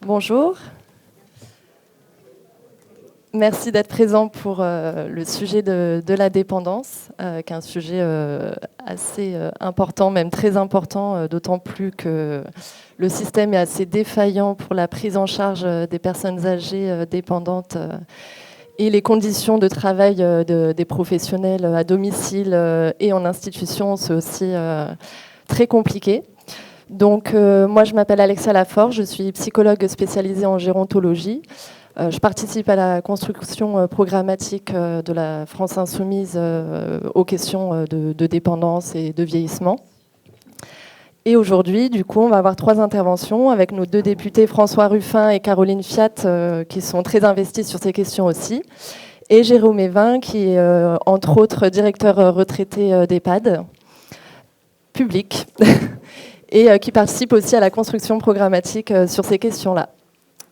Bonjour. Merci d'être présent pour le sujet de la dépendance, qui est un sujet assez important, même très important, d'autant plus que le système est assez défaillant pour la prise en charge des personnes âgées dépendantes et les conditions de travail des professionnels à domicile et en institution, c'est aussi très compliqué. Donc, moi, je m'appelle Alexia Lafort, je suis psychologue spécialisée en gérontologie. Je participe à la construction programmatique de la France Insoumise aux questions de dépendance et de vieillissement. Et aujourd'hui, du coup, on va avoir 3 interventions avec nos 2 députés, François Ruffin et Caroline Fiat, qui sont très investis sur ces questions aussi. Et Jérôme Évin, qui est, entre autres, directeur retraité d'EHPAD, public, et qui participe aussi à la construction programmatique sur ces questions-là.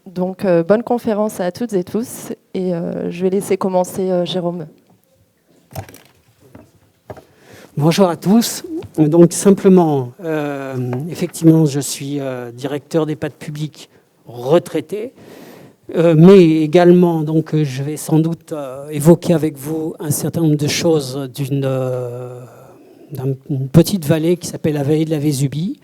Donc, bonne conférence à toutes et tous, et je vais laisser commencer Jérôme. Bonjour à tous. Donc, simplement, effectivement, je suis directeur d'EHPAD public retraité, mais également, donc, je vais sans doute évoquer avec vous un certain nombre de choses d'une petite vallée qui s'appelle la vallée de la Vésubie,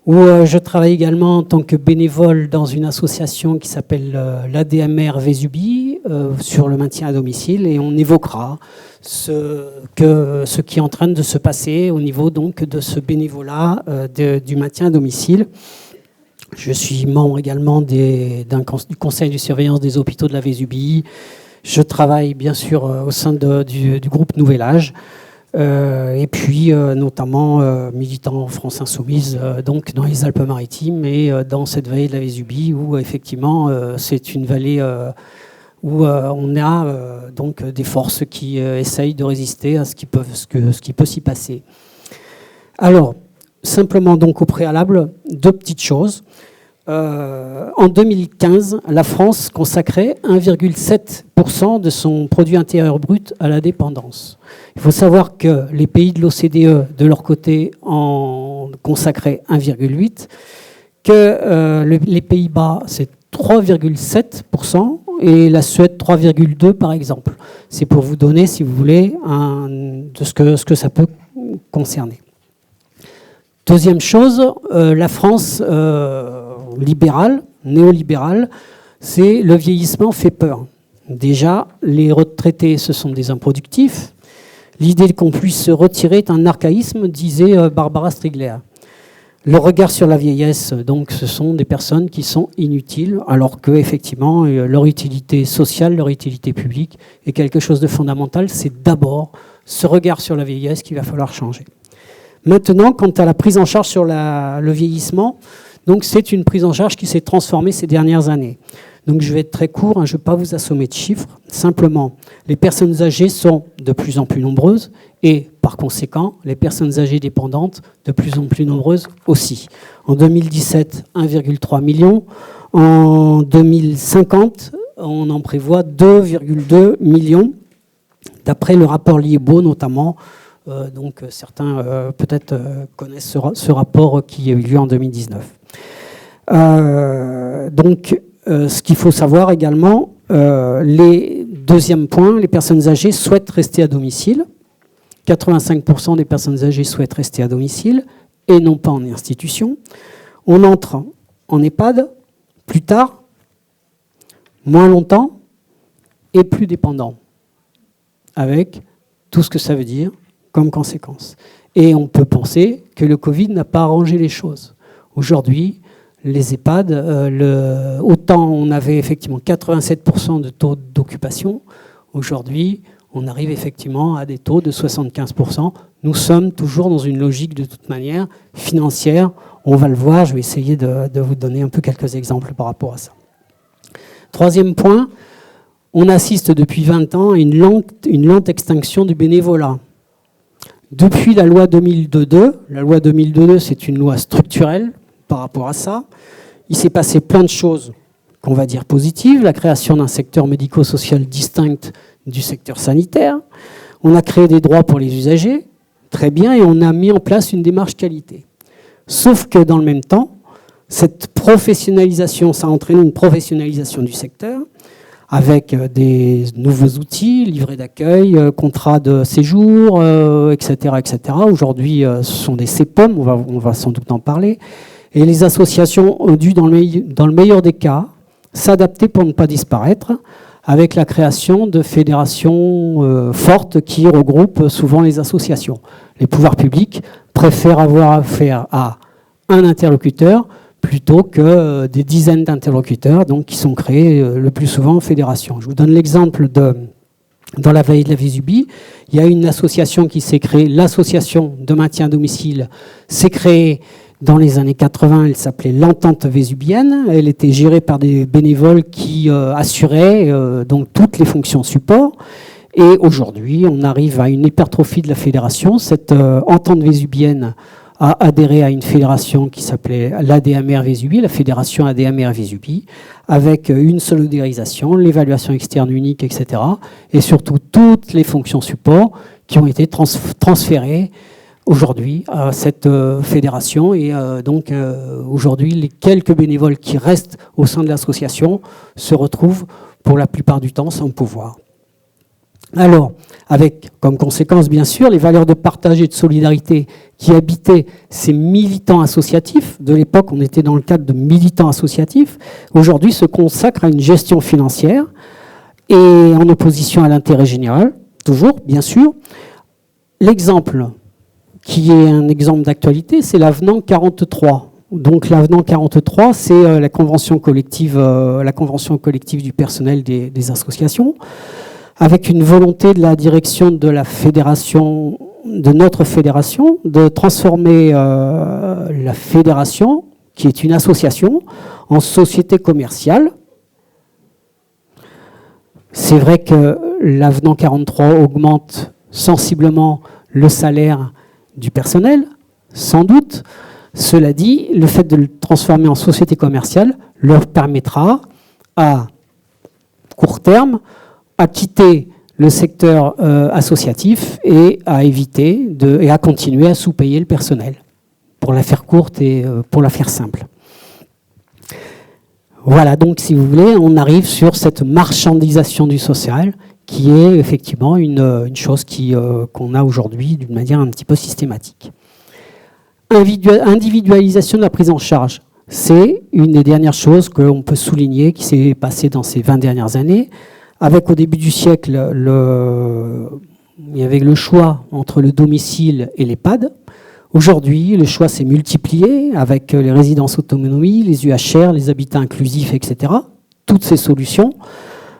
où je travaille également en tant que bénévole dans une association qui s'appelle l'ADMR Vésubie sur le maintien à domicile, et on évoquera ce qui est en train de se passer au niveau donc de ce bénévolat du maintien à domicile. Je suis membre également du conseil de surveillance des hôpitaux de la Vésubie. Je travaille bien sûr au sein du groupe Nouvel Âge. Et puis notamment militant France Insoumise donc dans les Alpes-Maritimes et dans cette vallée de la Vésubie où effectivement c'est une vallée où on a donc des forces qui essayent de résister à ce qui peut s'y passer. Alors simplement donc au préalable 2 petites choses. En 2015, la France consacrait 1,7% de son produit intérieur brut à la dépendance. Il faut savoir que les pays de l'OCDE, de leur côté, en consacraient 1,8%, que les Pays-Bas, c'est 3,7% et la Suède, 3,2% par exemple. C'est pour vous donner, si vous voulez, de ce que ça peut concerner. Deuxième chose, la France libérale, néolibérale, c'est le vieillissement fait peur. Déjà, les retraités, ce sont des improductifs. L'idée qu'on puisse se retirer est un archaïsme, disait Barbara Strigler. Le regard sur la vieillesse, donc, ce sont des personnes qui sont inutiles, alors que effectivement, leur utilité sociale, leur utilité publique est quelque chose de fondamental. C'est d'abord ce regard sur la vieillesse qu'il va falloir changer. Maintenant, quant à la prise en charge sur le vieillissement, donc c'est une prise en charge qui s'est transformée ces dernières années. Donc je vais être très court, je ne vais pas vous assommer de chiffres. Simplement, les personnes âgées sont de plus en plus nombreuses et par conséquent, les personnes âgées dépendantes de plus en plus nombreuses aussi. En 2017, 1,3 million. En 2050, on en prévoit 2,2 millions, d'après le rapport Liébaud notamment. Donc certains peut-être connaissent ce rapport qui a eu lieu en 2019. Donc ce qu'il faut savoir également, deuxième point, les personnes âgées souhaitent rester à domicile. 85% des personnes âgées souhaitent rester à domicile et non pas en institution. On entre en EHPAD plus tard, moins longtemps et plus dépendant, avec tout ce que ça veut dire comme conséquence. Et on peut penser que le Covid n'a pas arrangé les choses. Aujourd'hui, les EHPAD, autant on avait effectivement 87% de taux d'occupation, aujourd'hui, on arrive effectivement à des taux de 75%. Nous sommes toujours dans une logique de toute manière financière. On va le voir, je vais essayer de vous donner un peu quelques exemples par rapport à ça. Troisième point, on assiste depuis 20 ans à une lente extinction du bénévolat. Depuis la loi 2002, c'est une loi structurelle par rapport à ça. Il s'est passé plein de choses qu'on va dire positives. La création d'un secteur médico-social distinct du secteur sanitaire. On a créé des droits pour les usagers, très bien, et on a mis en place une démarche qualité. Sauf que dans le même temps, Cette professionnalisation, ça a entraîné une professionnalisation du secteur, avec des nouveaux outils, livrets d'accueil, contrats de séjour, etc., etc. Aujourd'hui, ce sont des CPOM, on va sans doute en parler. Et les associations ont dû, dans le meilleur des cas, s'adapter pour ne pas disparaître, avec la création de fédérations fortes qui regroupent souvent les associations. Les pouvoirs publics préfèrent avoir affaire à un interlocuteur plutôt que des dizaines d'interlocuteurs, donc qui sont créés le plus souvent en fédération. Je vous donne l'exemple dans la vallée de la Vésubie, il y a une association qui s'est créée, l'association de maintien à domicile s'est créée dans les années 80, elle s'appelait l'Entente Vésubienne, elle était gérée par des bénévoles qui assuraient donc toutes les fonctions support. Et aujourd'hui, on arrive à une hypertrophie de la fédération. Cette Entente Vésubienne a adhéré à une fédération qui s'appelait l'ADMR Vésubie, la fédération ADMR Vésubie, avec une solidarisation, l'évaluation externe unique, etc. Et surtout toutes les fonctions support qui ont été transférées aujourd'hui à cette fédération. Et donc aujourd'hui, les quelques bénévoles qui restent au sein de l'association se retrouvent pour la plupart du temps sans pouvoir. Alors, avec comme conséquence, bien sûr, les valeurs de partage et de solidarité qui habitaient ces militants associatifs. De l'époque, on était dans le cadre de militants associatifs. Aujourd'hui, se consacrent à une gestion financière et en opposition à l'intérêt général, toujours, bien sûr. L'exemple qui est un exemple d'actualité, c'est l'avenant 43. Donc l'avenant 43, c'est la convention collective du personnel des associations, avec une volonté de la direction de la fédération, de notre fédération, de transformer la fédération, qui est une association, en société commerciale. C'est vrai que l'avenant 43 augmente sensiblement le salaire du personnel, sans doute. Cela dit, le fait de le transformer en société commerciale leur permettra, à court terme, à quitter le secteur associatif et à éviter et à continuer à sous-payer le personnel, pour la faire courte et pour la faire simple. Voilà, donc si vous voulez, on arrive sur cette marchandisation du social qui est effectivement une chose qu'on a aujourd'hui d'une manière un petit peu systématique. Individualisation de la prise en charge, c'est une des dernières choses qu'on peut souligner qui s'est passée dans ces 20 dernières années. Avec au début du siècle, il y avait le choix entre le domicile et l'EHPAD. Aujourd'hui, le choix s'est multiplié avec les résidences autonomie, les UHR, les habitats inclusifs, etc. Toutes ces solutions,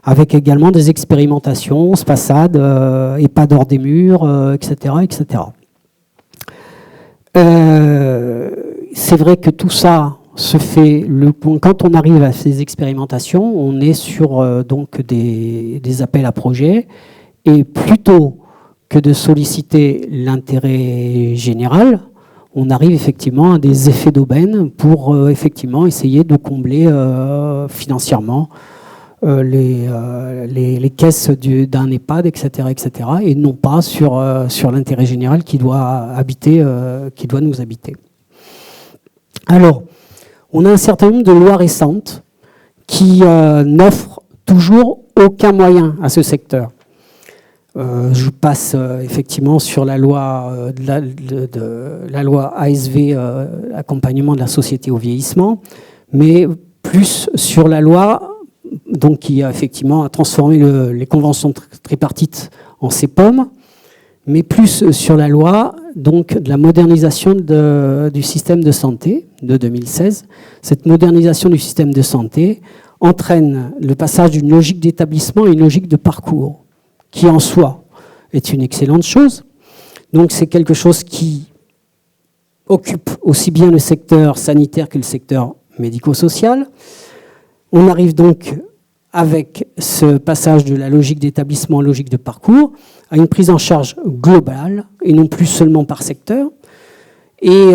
avec également des expérimentations, SPASAD, EHPAD hors des murs, etc., etc. C'est vrai que tout ça se fait, quand on arrive à ces expérimentations, on est sur donc des appels à projets, et plutôt que de solliciter l'intérêt général, on arrive effectivement à des effets d'aubaine pour effectivement essayer de combler financièrement les caisses d'un EHPAD, etc., etc., et non pas sur l'intérêt général qui doit nous habiter. Alors, on a un certain nombre de lois récentes qui n'offrent toujours aucun moyen à ce secteur. Je passe effectivement sur la loi, la loi ASV, accompagnement de la société au vieillissement, mais plus sur la loi donc, qui a effectivement transformé les conventions tripartites en CPOM, mais plus sur la loi donc, de la modernisation du système de santé de 2016. Cette modernisation du système de santé entraîne le passage d'une logique d'établissement à une logique de parcours, qui en soi est une excellente chose. Donc c'est quelque chose qui occupe aussi bien le secteur sanitaire que le secteur médico-social. On arrive donc, avec ce passage de la logique d'établissement à la logique de parcours, à une prise en charge globale et non plus seulement par secteur. Et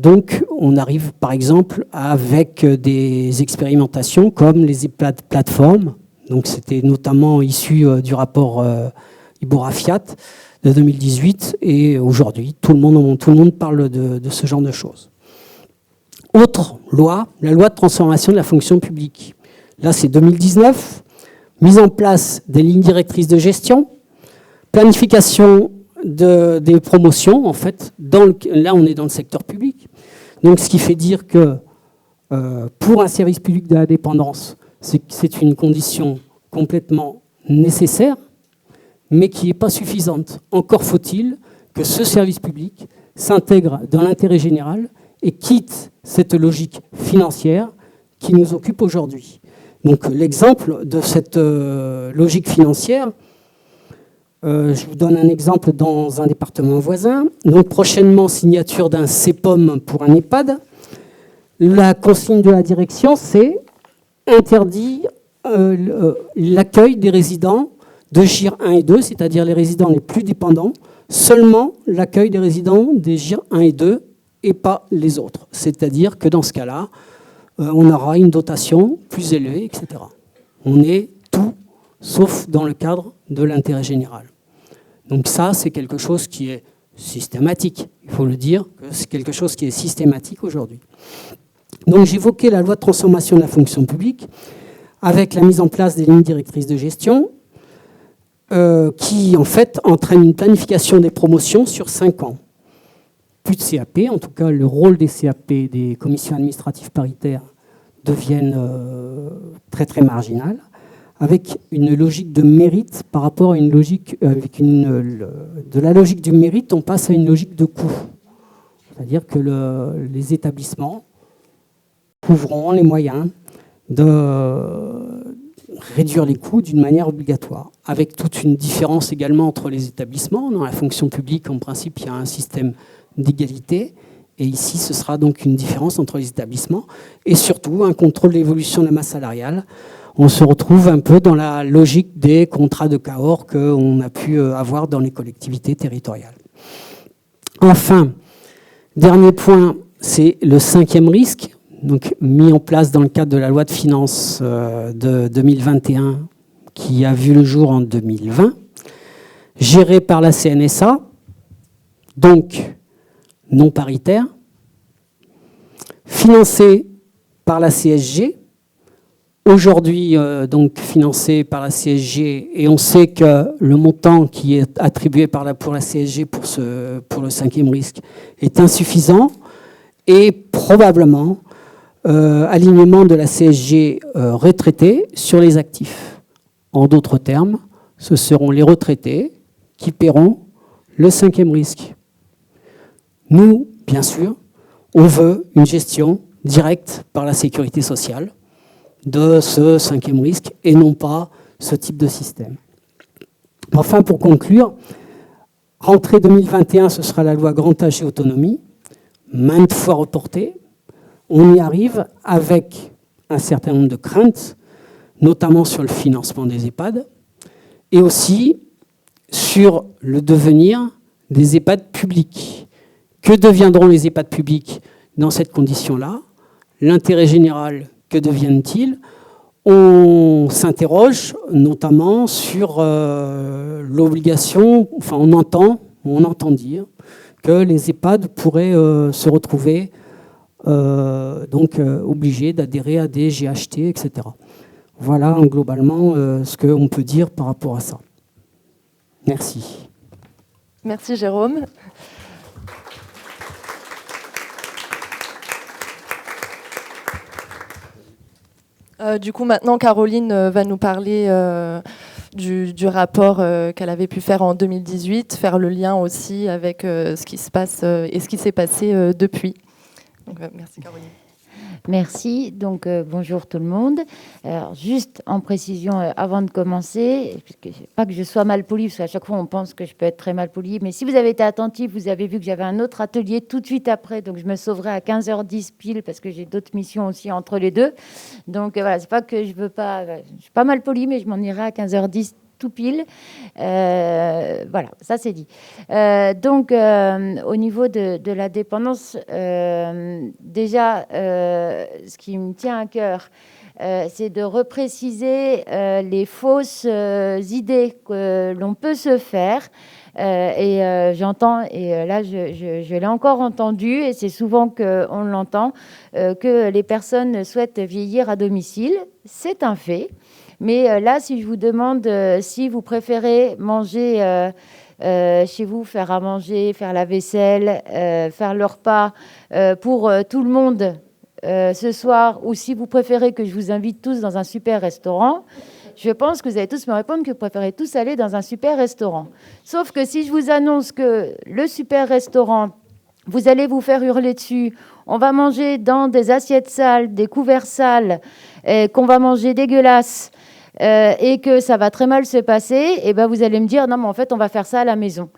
donc, on arrive par exemple avec des expérimentations comme les EHPAD plateformes. Donc, c'était notamment issu du rapport Iborra-Fiat de 2018. Et aujourd'hui, tout le monde parle de ce genre de choses. Autre loi, la loi de transformation de la fonction publique. Là, c'est 2019, mise en place des lignes directrices de gestion, planification des promotions, en fait. Là, on est dans le secteur public. Donc, ce qui fait dire que pour un service public de la dépendance, c'est une condition complètement nécessaire, mais qui n'est pas suffisante. Encore faut-il que ce service public s'intègre dans l'intérêt général et quitte cette logique financière qui nous occupe aujourd'hui. Donc l'exemple de cette logique financière, je vous donne un exemple dans un département voisin. Donc prochainement, signature d'un CEPOM pour un EHPAD. La consigne de la direction, c'est interdire l'accueil des résidents de GIR 1 et 2, c'est-à-dire les résidents les plus dépendants, seulement l'accueil des résidents des GIR 1 et 2 et pas les autres. C'est-à-dire que dans ce cas-là, on aura une dotation plus élevée, etc. On est tout sauf dans le cadre de l'intérêt général. Donc ça, c'est quelque chose qui est systématique. Il faut le dire, que c'est quelque chose qui est systématique aujourd'hui. Donc j'évoquais la loi de transformation de la fonction publique avec la mise en place des lignes directrices de gestion qui, en fait, entraîne une planification des promotions sur 5 ans. Plus de CAP, en tout cas, le rôle des CAP, des commissions administratives paritaires, deviennent très, très marginal, avec une logique de mérite par rapport à une logique, de la logique du mérite, on passe à une logique de coût. C'est-à-dire que les établissements trouveront les moyens de réduire les coûts d'une manière obligatoire, avec toute une différence également entre les établissements. Dans la fonction publique, en principe, il y a un système d'égalité, et ici, ce sera donc une différence entre les établissements, et surtout un contrôle de l'évolution de la masse salariale. On se retrouve un peu dans la logique des contrats de Cahors qu'on a pu avoir dans les collectivités territoriales. Enfin, dernier point, c'est le 5e risque, donc mis en place dans le cadre de la loi de finances de 2021, qui a vu le jour en 2020, géré par la CNSA, donc non paritaire, financé par la CSG, aujourd'hui donc financé par la CSG, et on sait que le montant qui est attribué pour la CSG pour le 5e risque est insuffisant, et probablement alignement de la CSG retraitée sur les actifs. En d'autres termes, ce seront les retraités qui paieront le 5e risque. Nous, bien sûr, on veut une gestion directe par la sécurité sociale de ce 5e risque et non pas ce type de système. Enfin, pour conclure, rentrée 2021, ce sera la loi Grand Âge et Autonomie, maintes fois reportée. On y arrive avec un certain nombre de craintes, notamment sur le financement des EHPAD, et aussi sur le devenir des EHPAD publics. Que deviendront les EHPAD publics dans cette condition-là? L'intérêt général, que deviennent-ils? On s'interroge notamment sur l'obligation, enfin on entend dire que les EHPAD pourraient se retrouver obligés d'adhérer à des GHT, etc. Voilà globalement ce qu'on peut dire par rapport à ça. Merci. Merci Jérôme. Du coup, maintenant, Caroline va nous parler du rapport qu'elle avait pu faire en 2018, faire le lien aussi avec ce qui se passe et ce qui s'est passé depuis. Donc, merci Caroline. Merci. Donc, bonjour tout le monde. Alors, juste en précision, avant de commencer, pas que je sois mal polie, parce qu'à chaque fois, on pense que je peux être très mal polie, mais si vous avez été attentif, vous avez vu que j'avais un autre atelier tout de suite après, donc je me sauverai à 15h10 pile, parce que j'ai d'autres missions aussi entre les deux. Donc, voilà, c'est pas que je veux pas... Je suis pas mal polie, mais je m'en irai à 15h10 tout pile. Voilà, ça c'est dit. Au niveau de la dépendance, déjà, ce qui me tient à cœur, c'est de repréciser les fausses idées que l'on peut se faire J'entends, et là je l'ai encore entendu, et c'est souvent qu'on l'entend, que les personnes souhaitent vieillir à domicile. C'est un fait. Mais là, si je vous demande si vous préférez manger chez vous, faire à manger, faire la vaisselle, faire le repas pour tout le monde ce soir, ou si vous préférez que je vous invite tous dans un super restaurant, je pense que vous allez tous me répondre que vous préférez tous aller dans un super restaurant. Sauf que si je vous annonce que le super restaurant, vous allez vous faire hurler dessus, on va manger dans des assiettes sales, des couverts sales, qu'on va manger dégueulasse, et que ça va très mal se passer, et ben vous allez me dire, non, mais en fait, on va faire ça à la maison.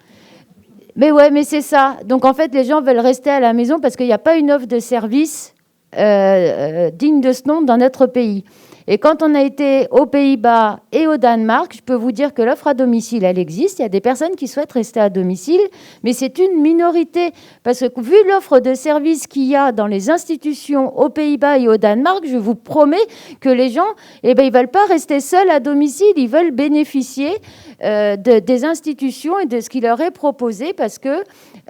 Mais ouais, mais c'est ça. Donc, en fait, les gens veulent rester à la maison parce qu'il n'y a pas une offre de service digne de ce nom dans notre pays. Et quand on a été aux Pays-Bas et au Danemark, je peux vous dire que l'offre à domicile, elle existe. Il y a des personnes qui souhaitent rester à domicile, mais c'est une minorité. Parce que vu l'offre de services qu'il y a dans les institutions aux Pays-Bas et au Danemark, je vous promets que les gens, ils ne veulent pas rester seuls à domicile, ils veulent bénéficier des institutions et de ce qui leur est proposé parce qu'ils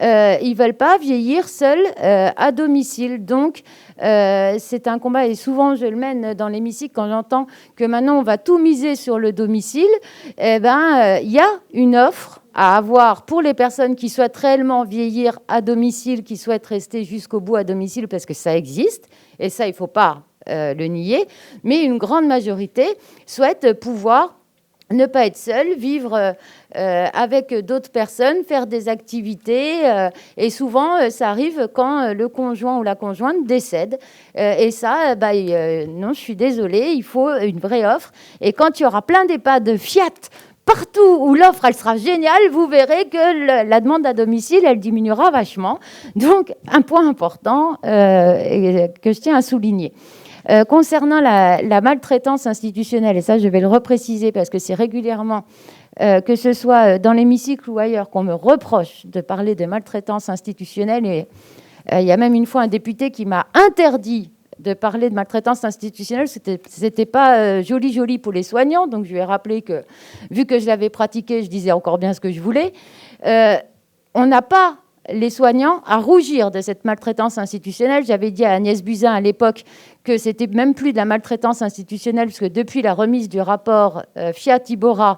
ne veulent pas vieillir seuls à domicile. Donc, c'est un combat, et souvent je le mène dans l'hémicycle quand j'entends que maintenant on va tout miser sur le domicile. Il y a une offre à avoir pour les personnes qui souhaitent réellement vieillir à domicile, qui souhaitent rester jusqu'au bout à domicile, parce que ça existe, et ça il ne faut pas le nier, mais une grande majorité souhaite pouvoir ne pas être seul, vivre avec d'autres personnes, faire des activités. Et souvent, ça arrive quand le conjoint ou la conjointe décède. Et ça, non, je suis désolée, il faut une vraie offre. Et quand il y aura plein d'EHPAD Fiat partout où l'offre, elle sera géniale, vous verrez que la demande à domicile, elle diminuera vachement. Donc, un point important que je tiens à souligner. Concernant la maltraitance institutionnelle, et ça je vais le repréciser parce que c'est régulièrement, que ce soit dans l'hémicycle ou ailleurs, qu'on me reproche de parler de maltraitance institutionnelle. Et il y a même une fois un député qui m'a interdit de parler de maltraitance institutionnelle. C'était pas joli pour les soignants, donc je lui ai rappelé que, vu que je l'avais pratiqué, je disais encore bien ce que je voulais. On n'a pas les soignants à rougir de cette maltraitance institutionnelle. J'avais dit à Agnès Buzyn à l'époque que c'était même plus de la maltraitance institutionnelle, parce que depuis la remise du rapport Fiat-Ibora,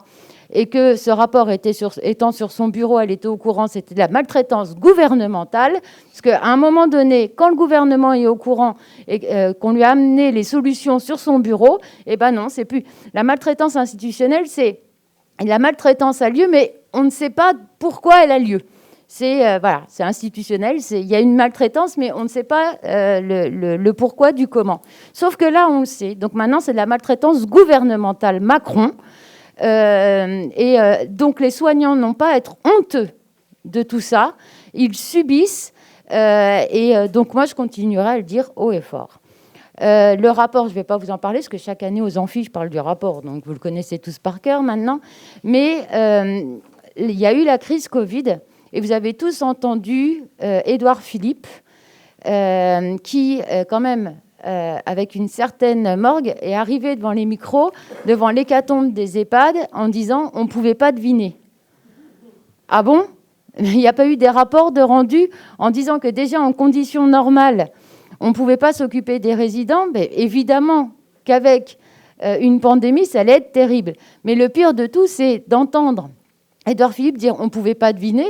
et que ce rapport étant sur son bureau, elle était au courant, c'était de la maltraitance gouvernementale, parce qu'à un moment donné, quand le gouvernement est au courant et qu'on lui a amené les solutions sur son bureau, non, c'est plus la maltraitance institutionnelle, c'est la maltraitance a lieu, mais on ne sait pas pourquoi elle a lieu. C'est institutionnel, il y a une maltraitance, mais on ne sait pas le pourquoi du comment. Sauf que là, on le sait. Donc maintenant, c'est de la maltraitance gouvernementale Macron. Donc les soignants n'ont pas à être honteux de tout ça. Ils subissent. Donc moi, je continuerai à le dire haut et fort. Le rapport, je ne vais pas vous en parler, parce que chaque année aux amphis, je parle du rapport. Donc vous le connaissez tous par cœur maintenant. Mais il y a eu la crise Covid. Et vous avez tous entendu Édouard Philippe, qui, quand même, avec une certaine morgue, est arrivé devant les micros, devant l'hécatombe des EHPAD, en disant « on ne pouvait pas deviner ». Ah bon ? Il n'y a pas eu des rapports de rendu en disant que déjà, en conditions normales, on ne pouvait pas s'occuper des résidents. Mais évidemment qu'avec une pandémie, ça allait être terrible. Mais le pire de tout, c'est d'entendre Édouard Philippe dire « on ne pouvait pas deviner ».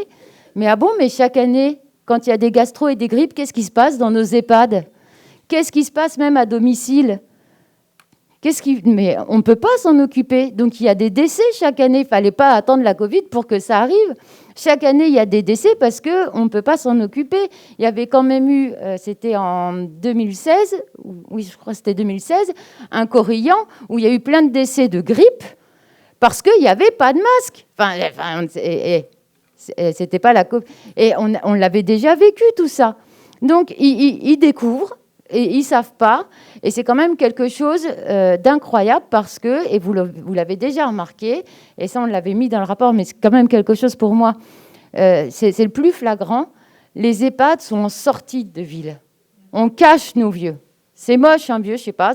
Mais ah bon, mais chaque année, quand il y a des gastro et des grippes, qu'est-ce qui se passe dans nos EHPAD ? Qu'est-ce qui se passe même à domicile ? Mais on ne peut pas s'en occuper. Donc il y a des décès chaque année. Il ne fallait pas attendre la Covid pour que ça arrive. Chaque année, il y a des décès parce qu'on ne peut pas s'en occuper. Il y avait quand même eu, c'était en 2016, oui, je crois que c'était 2016, un Corrillan où il y a eu plein de décès de grippe parce qu'il n'y avait pas de masque. C'était pas la Covid. Et on l'avait déjà vécu, tout ça. Donc, ils découvrent et ils ne savent pas. Et c'est quand même quelque chose d'incroyable parce que, et vous l'avez déjà remarqué, et ça, on l'avait mis dans le rapport, mais c'est quand même quelque chose pour moi, c'est le plus flagrant, les EHPAD sont en sortie de ville. On cache nos vieux. C'est moche, un vieux, je ne sais pas.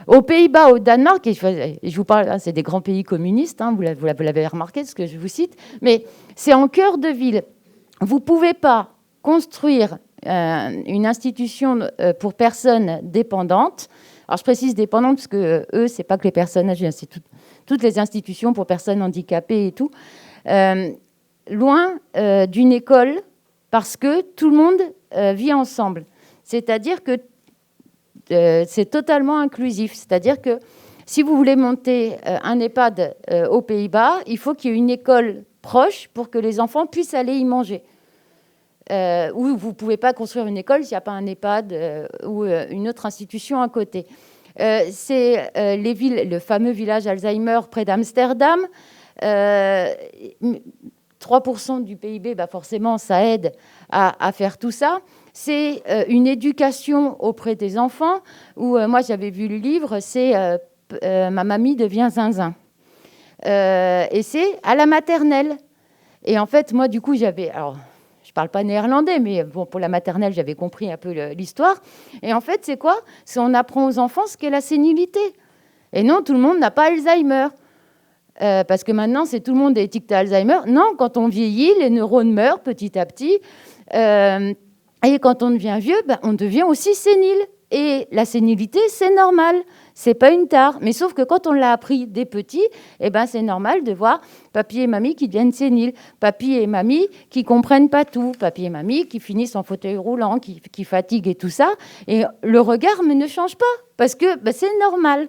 Aux Pays-Bas, au Danemark, et je vous parle, c'est des grands pays communistes, hein, vous l'avez remarqué, ce que je vous cite, mais c'est en cœur de ville. Vous ne pouvez pas construire une institution pour personnes dépendantes. Alors, je précise dépendantes parce que eux, ce n'est pas que les personnes âgées, c'est toutes les institutions pour personnes handicapées et tout, loin d'une école, parce que tout le monde vit ensemble. C'est-à-dire que c'est totalement inclusif. C'est-à-dire que si vous voulez monter un EHPAD aux Pays-Bas, il faut qu'il y ait une école proche pour que les enfants puissent aller y manger. Ou vous ne pouvez pas construire une école s'il n'y a pas un EHPAD ou une autre institution à côté. C'est les villes, le fameux village Alzheimer près d'Amsterdam. 3% du PIB, bah forcément, ça aide à faire tout ça. C'est une éducation auprès des enfants, où moi j'avais vu le livre, c'est Ma mamie devient zinzin. Et c'est à la maternelle. Et en fait, moi, du coup, alors, je ne parle pas néerlandais, mais bon, pour la maternelle, j'avais compris un peu l'histoire. Et en fait, c'est quoi? C'est on apprend aux enfants ce qu'est la sénilité. Et non, tout le monde n'a pas Alzheimer. Parce que maintenant, c'est tout le monde est étiqueté Alzheimer. Non, quand on vieillit, les neurones meurent petit à petit. Et quand on devient vieux, ben, on devient aussi sénile. Et la sénilité, c'est normal. C'est pas une tare. Mais sauf que quand on l'a appris dès petit, eh ben, c'est normal de voir papy et mamie qui deviennent séniles. Papy et mamie qui comprennent pas tout. Papy et mamie qui finissent en fauteuil roulant, qui fatiguent et tout ça. Et le regard ne change pas. Parce que ben, c'est normal.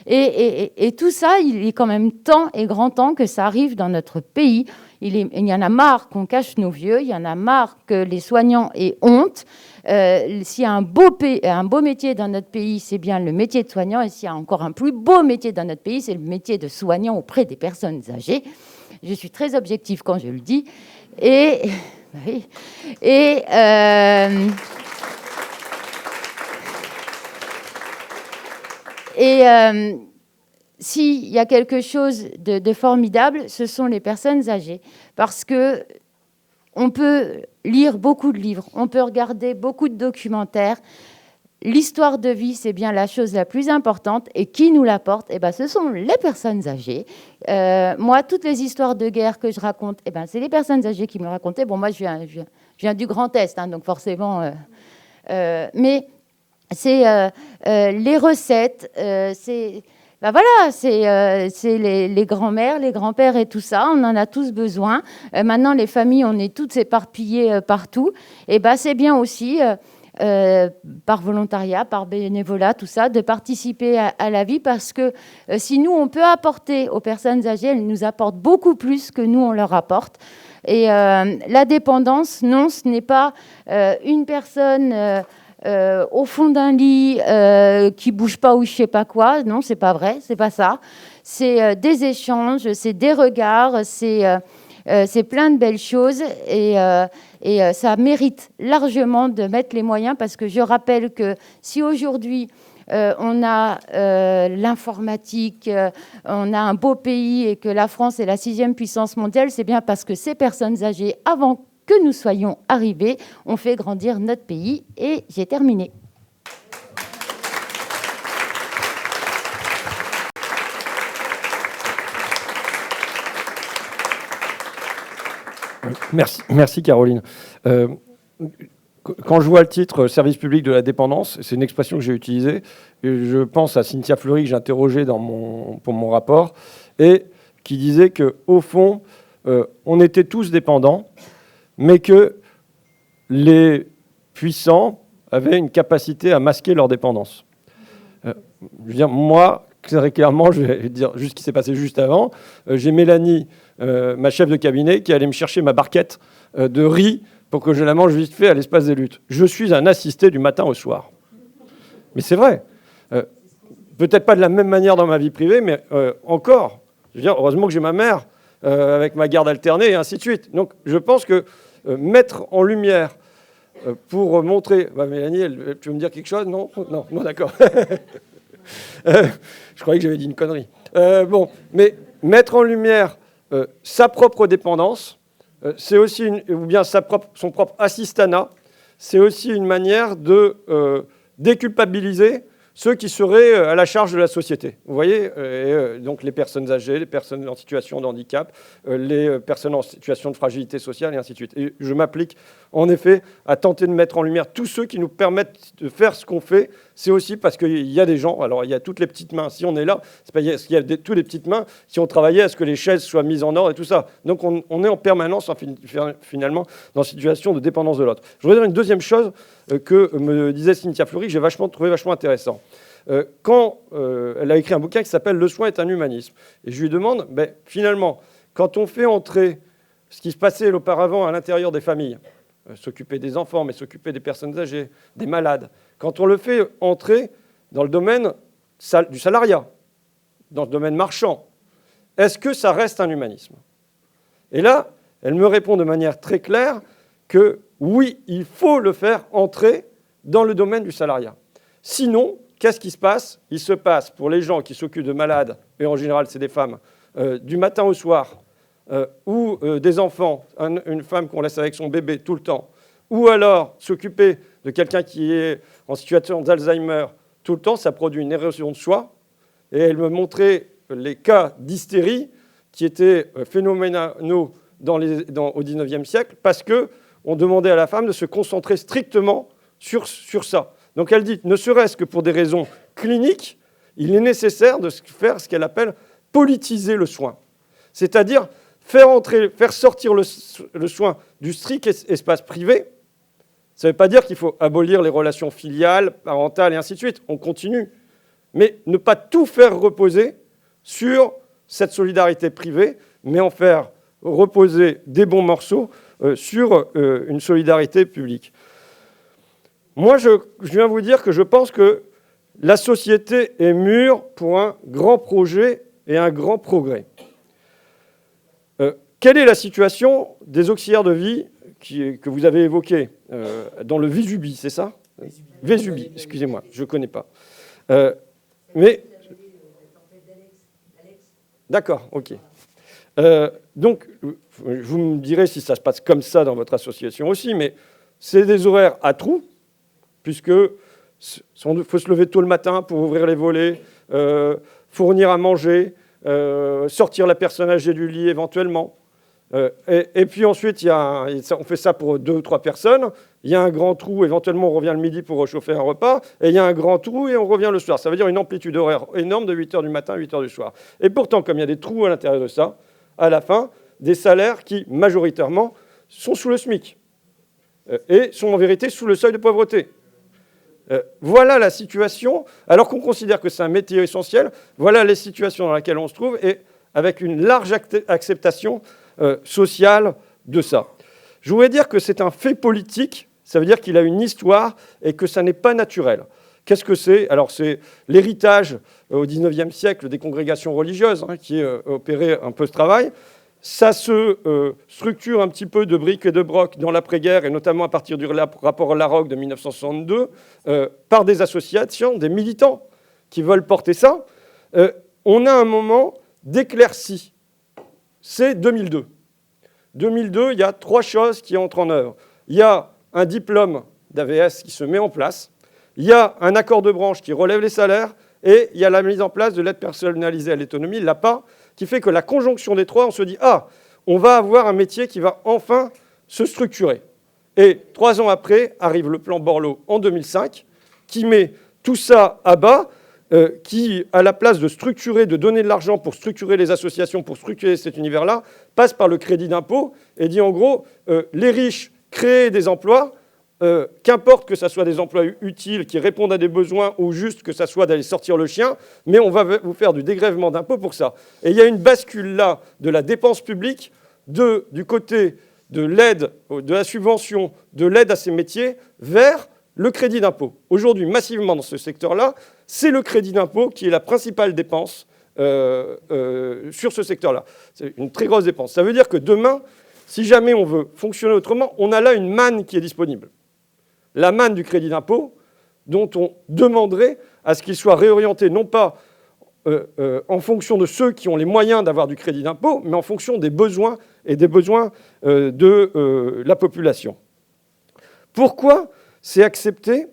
Et tout ça, il est quand même temps et grand temps que ça arrive dans notre pays. Il y en a marre qu'on cache nos vieux, il y en a marre que les soignants aient honte. S'il y a un beau métier dans notre pays, c'est bien le métier de soignant. Et s'il y a encore un plus beau métier dans notre pays, c'est le métier de soignant auprès des personnes âgées. Je suis très objective quand je le dis. S'il y a quelque chose de formidable, ce sont les personnes âgées. Parce qu'on peut lire beaucoup de livres, on peut regarder beaucoup de documentaires. L'histoire de vie, c'est bien la chose la plus importante. Et qui nous l'apporte? Eh ben, ce sont les personnes âgées. Moi, toutes les histoires de guerre que je raconte, eh ben, c'est les personnes âgées qui me racontaient. Bon, moi, je viens du Grand Est, hein, donc forcément... mais c'est les recettes, c'est les grands-mères, les grands-pères et tout ça. On en a tous besoin. Maintenant, les familles, on est toutes éparpillées partout. Et ben, c'est bien aussi, par volontariat, par bénévolat, tout ça, de participer à la vie, parce que si nous, on peut apporter aux personnes âgées, elles nous apportent beaucoup plus que nous, on leur apporte. Et la dépendance, non, ce n'est pas une personne... au fond d'un lit qui bouge pas ou je sais pas quoi. Non, c'est pas vrai, c'est pas ça. C'est des échanges, c'est des regards, c'est plein de belles choses et ça mérite largement de mettre les moyens, parce que je rappelle que si aujourd'hui on a l'informatique, on a un beau pays et que la France est la 6e puissance mondiale, c'est bien parce que ces personnes âgées, avant que nous soyons arrivés, ont fait grandir notre pays. Et j'ai terminé. Merci Caroline. Quand je vois le titre « Service public de la dépendance », c'est une expression que j'ai utilisée. Et je pense à Cynthia Fleury, que j'ai interrogée pour mon rapport, et qui disait qu'au fond, on était tous dépendants, mais que les puissants avaient une capacité à masquer leur dépendance. Je veux dire, moi, très clairement, je vais dire juste ce qui s'est passé juste avant. J'ai Mélanie, ma chef de cabinet, qui allait me chercher ma barquette de riz pour que je la mange vite fait à l'espace des luttes. Je suis un assisté du matin au soir. Mais c'est vrai. Peut-être pas de la même manière dans ma vie privée, mais encore. Je veux dire, heureusement que j'ai ma mère avec ma garde alternée et ainsi de suite. Donc, je pense que mettre en lumière pour montrer... Bah, Mélanie, tu veux me dire quelque chose? Non, d'accord. Je croyais que j'avais dit une connerie. Bon, mais mettre en lumière sa propre dépendance, c'est aussi ou bien son propre assistanat, c'est aussi une manière de déculpabiliser ceux qui seraient à la charge de la société. Vous voyez, donc les personnes âgées, les personnes en situation de handicap, les personnes en situation de fragilité sociale, et ainsi de suite. Et je m'applique en effet à tenter de mettre en lumière tous ceux qui nous permettent de faire ce qu'on fait. C'est aussi parce qu'il y a des gens, alors il y a toutes les petites mains. Si on est là, c'est parce qu'il y a toutes les petites mains, si on travaillait à ce que les chaises soient mises en ordre et tout ça. Donc on est en permanence, finalement, dans une situation de dépendance de l'autre. Je voudrais dire une deuxième chose que me disait Cynthia Fleury, que j'ai trouvé vachement intéressant. Quand elle a écrit un bouquin qui s'appelle « Le soin est un humanisme ». Et je lui demande, finalement, quand on fait entrer ce qui se passait auparavant à l'intérieur des familles, s'occuper des enfants, mais s'occuper des personnes âgées, des malades, quand on le fait entrer dans le domaine du salariat, dans le domaine marchand, est-ce que ça reste un humanisme? Et là, elle me répond de manière très claire que oui, il faut le faire entrer dans le domaine du salariat. Sinon, qu'est-ce qui se passe? Il se passe pour les gens qui s'occupent de malades, et en général c'est des femmes, du matin au soir, ou des enfants, une femme qu'on laisse avec son bébé tout le temps, ou alors s'occuper de quelqu'un qui est en situation d'Alzheimer tout le temps, ça produit une érosion de soi. Et elle me montrait les cas d'hystérie qui étaient phénoménaux au XIXe siècle, parce qu'on demandait à la femme de se concentrer strictement sur ça. Donc elle dit, ne serait-ce que pour des raisons cliniques, il est nécessaire de faire ce qu'elle appelle politiser le soin. C'est-à-dire faire sortir le soin du strict espace privé. Ça ne veut pas dire qu'il faut abolir les relations filiales, parentales et ainsi de suite. On continue. Mais ne pas tout faire reposer sur cette solidarité privée, mais en faire reposer des bons morceaux sur une solidarité publique. Moi, je viens vous dire que je pense que la société est mûre pour un grand projet et un grand progrès. Quelle est la situation des auxiliaires de vie que vous avez évoquée dans le Vésubie, c'est ça? Vésubie, excusez-moi, je ne connais pas. Mais... D'accord, ok. Donc, vous me direz si ça se passe comme ça dans votre association aussi, mais c'est des horaires à trous, puisque il faut se lever tôt le matin pour ouvrir les volets, fournir à manger, sortir la personne âgée du lit éventuellement. Et puis ensuite, on fait ça pour 2 ou 3 personnes. Il y a un grand trou, éventuellement on revient le midi pour réchauffer un repas, et il y a un grand trou et on revient le soir. Ça veut dire une amplitude horaire énorme de 8h du matin à 8h du soir. Et pourtant, comme il y a des trous à l'intérieur de ça, à la fin, des salaires qui, majoritairement, sont sous le SMIC et sont en vérité sous le seuil de pauvreté. Voilà la situation, alors qu'on considère que c'est un métier essentiel, voilà les situations dans lesquelles on se trouve, et avec une large acceptation sociale de ça. Je voulais dire que c'est un fait politique, ça veut dire qu'il a une histoire et que ça n'est pas naturel. Qu'est-ce que c'est? Alors c'est l'héritage au XIXe siècle des congrégations religieuses qui opéraient un peu ce travail. Ça se structure un petit peu de briques et de broc dans l'après-guerre, et notamment à partir du rapport Larocque de 1962, par des associations, des militants qui veulent porter ça. On a un moment d'éclaircie. C'est 2002. 2002, il y a 3 choses qui entrent en œuvre. Il y a un diplôme d'AVS qui se met en place, il y a un accord de branche qui relève les salaires, et il y a la mise en place de l'aide personnalisée à l'autonomie, l'APA, qui fait que la conjonction des 3, on se dit « Ah, on va avoir un métier qui va enfin se structurer ». Et 3 ans après, arrive le plan Borloo en 2005, qui met tout ça à bas, qui, à la place de structurer, de donner de l'argent pour structurer les associations, pour structurer cet univers-là, passe par le crédit d'impôt et dit en gros, les riches créent des emplois, qu'importe que ce soit des emplois utiles qui répondent à des besoins ou juste que ce soit d'aller sortir le chien, mais on va vous faire du dégrèvement d'impôts pour ça. Et il y a une bascule là de la dépense publique du côté de l'aide, de la subvention, de l'aide à ces métiers vers le crédit d'impôt. Aujourd'hui, massivement dans ce secteur-là, c'est le crédit d'impôt qui est la principale dépense sur ce secteur-là. C'est une très grosse dépense. Ça veut dire que demain, si jamais on veut fonctionner autrement, on a là une manne qui est disponible. La manne du crédit d'impôt, dont on demanderait à ce qu'il soit réorienté, non pas en fonction de ceux qui ont les moyens d'avoir du crédit d'impôt, mais en fonction des besoins et des besoins de la population. Pourquoi c'est accepté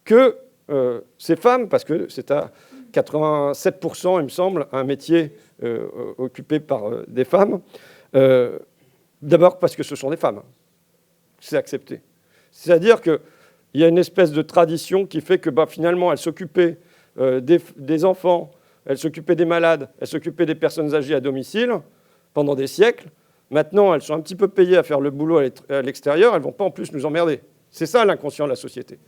que ces femmes, parce que c'est à 87%, il me semble, un métier occupé par des femmes. D'abord parce que ce sont des femmes. C'est accepté. C'est-à-dire qu'il y a une espèce de tradition qui fait que finalement, elles s'occupaient des enfants, elles s'occupaient des malades, elles s'occupaient des personnes âgées à domicile pendant des siècles. Maintenant, elles sont un petit peu payées à faire le boulot à l'extérieur, elles ne vont pas en plus nous emmerder. C'est ça l'inconscient de la société.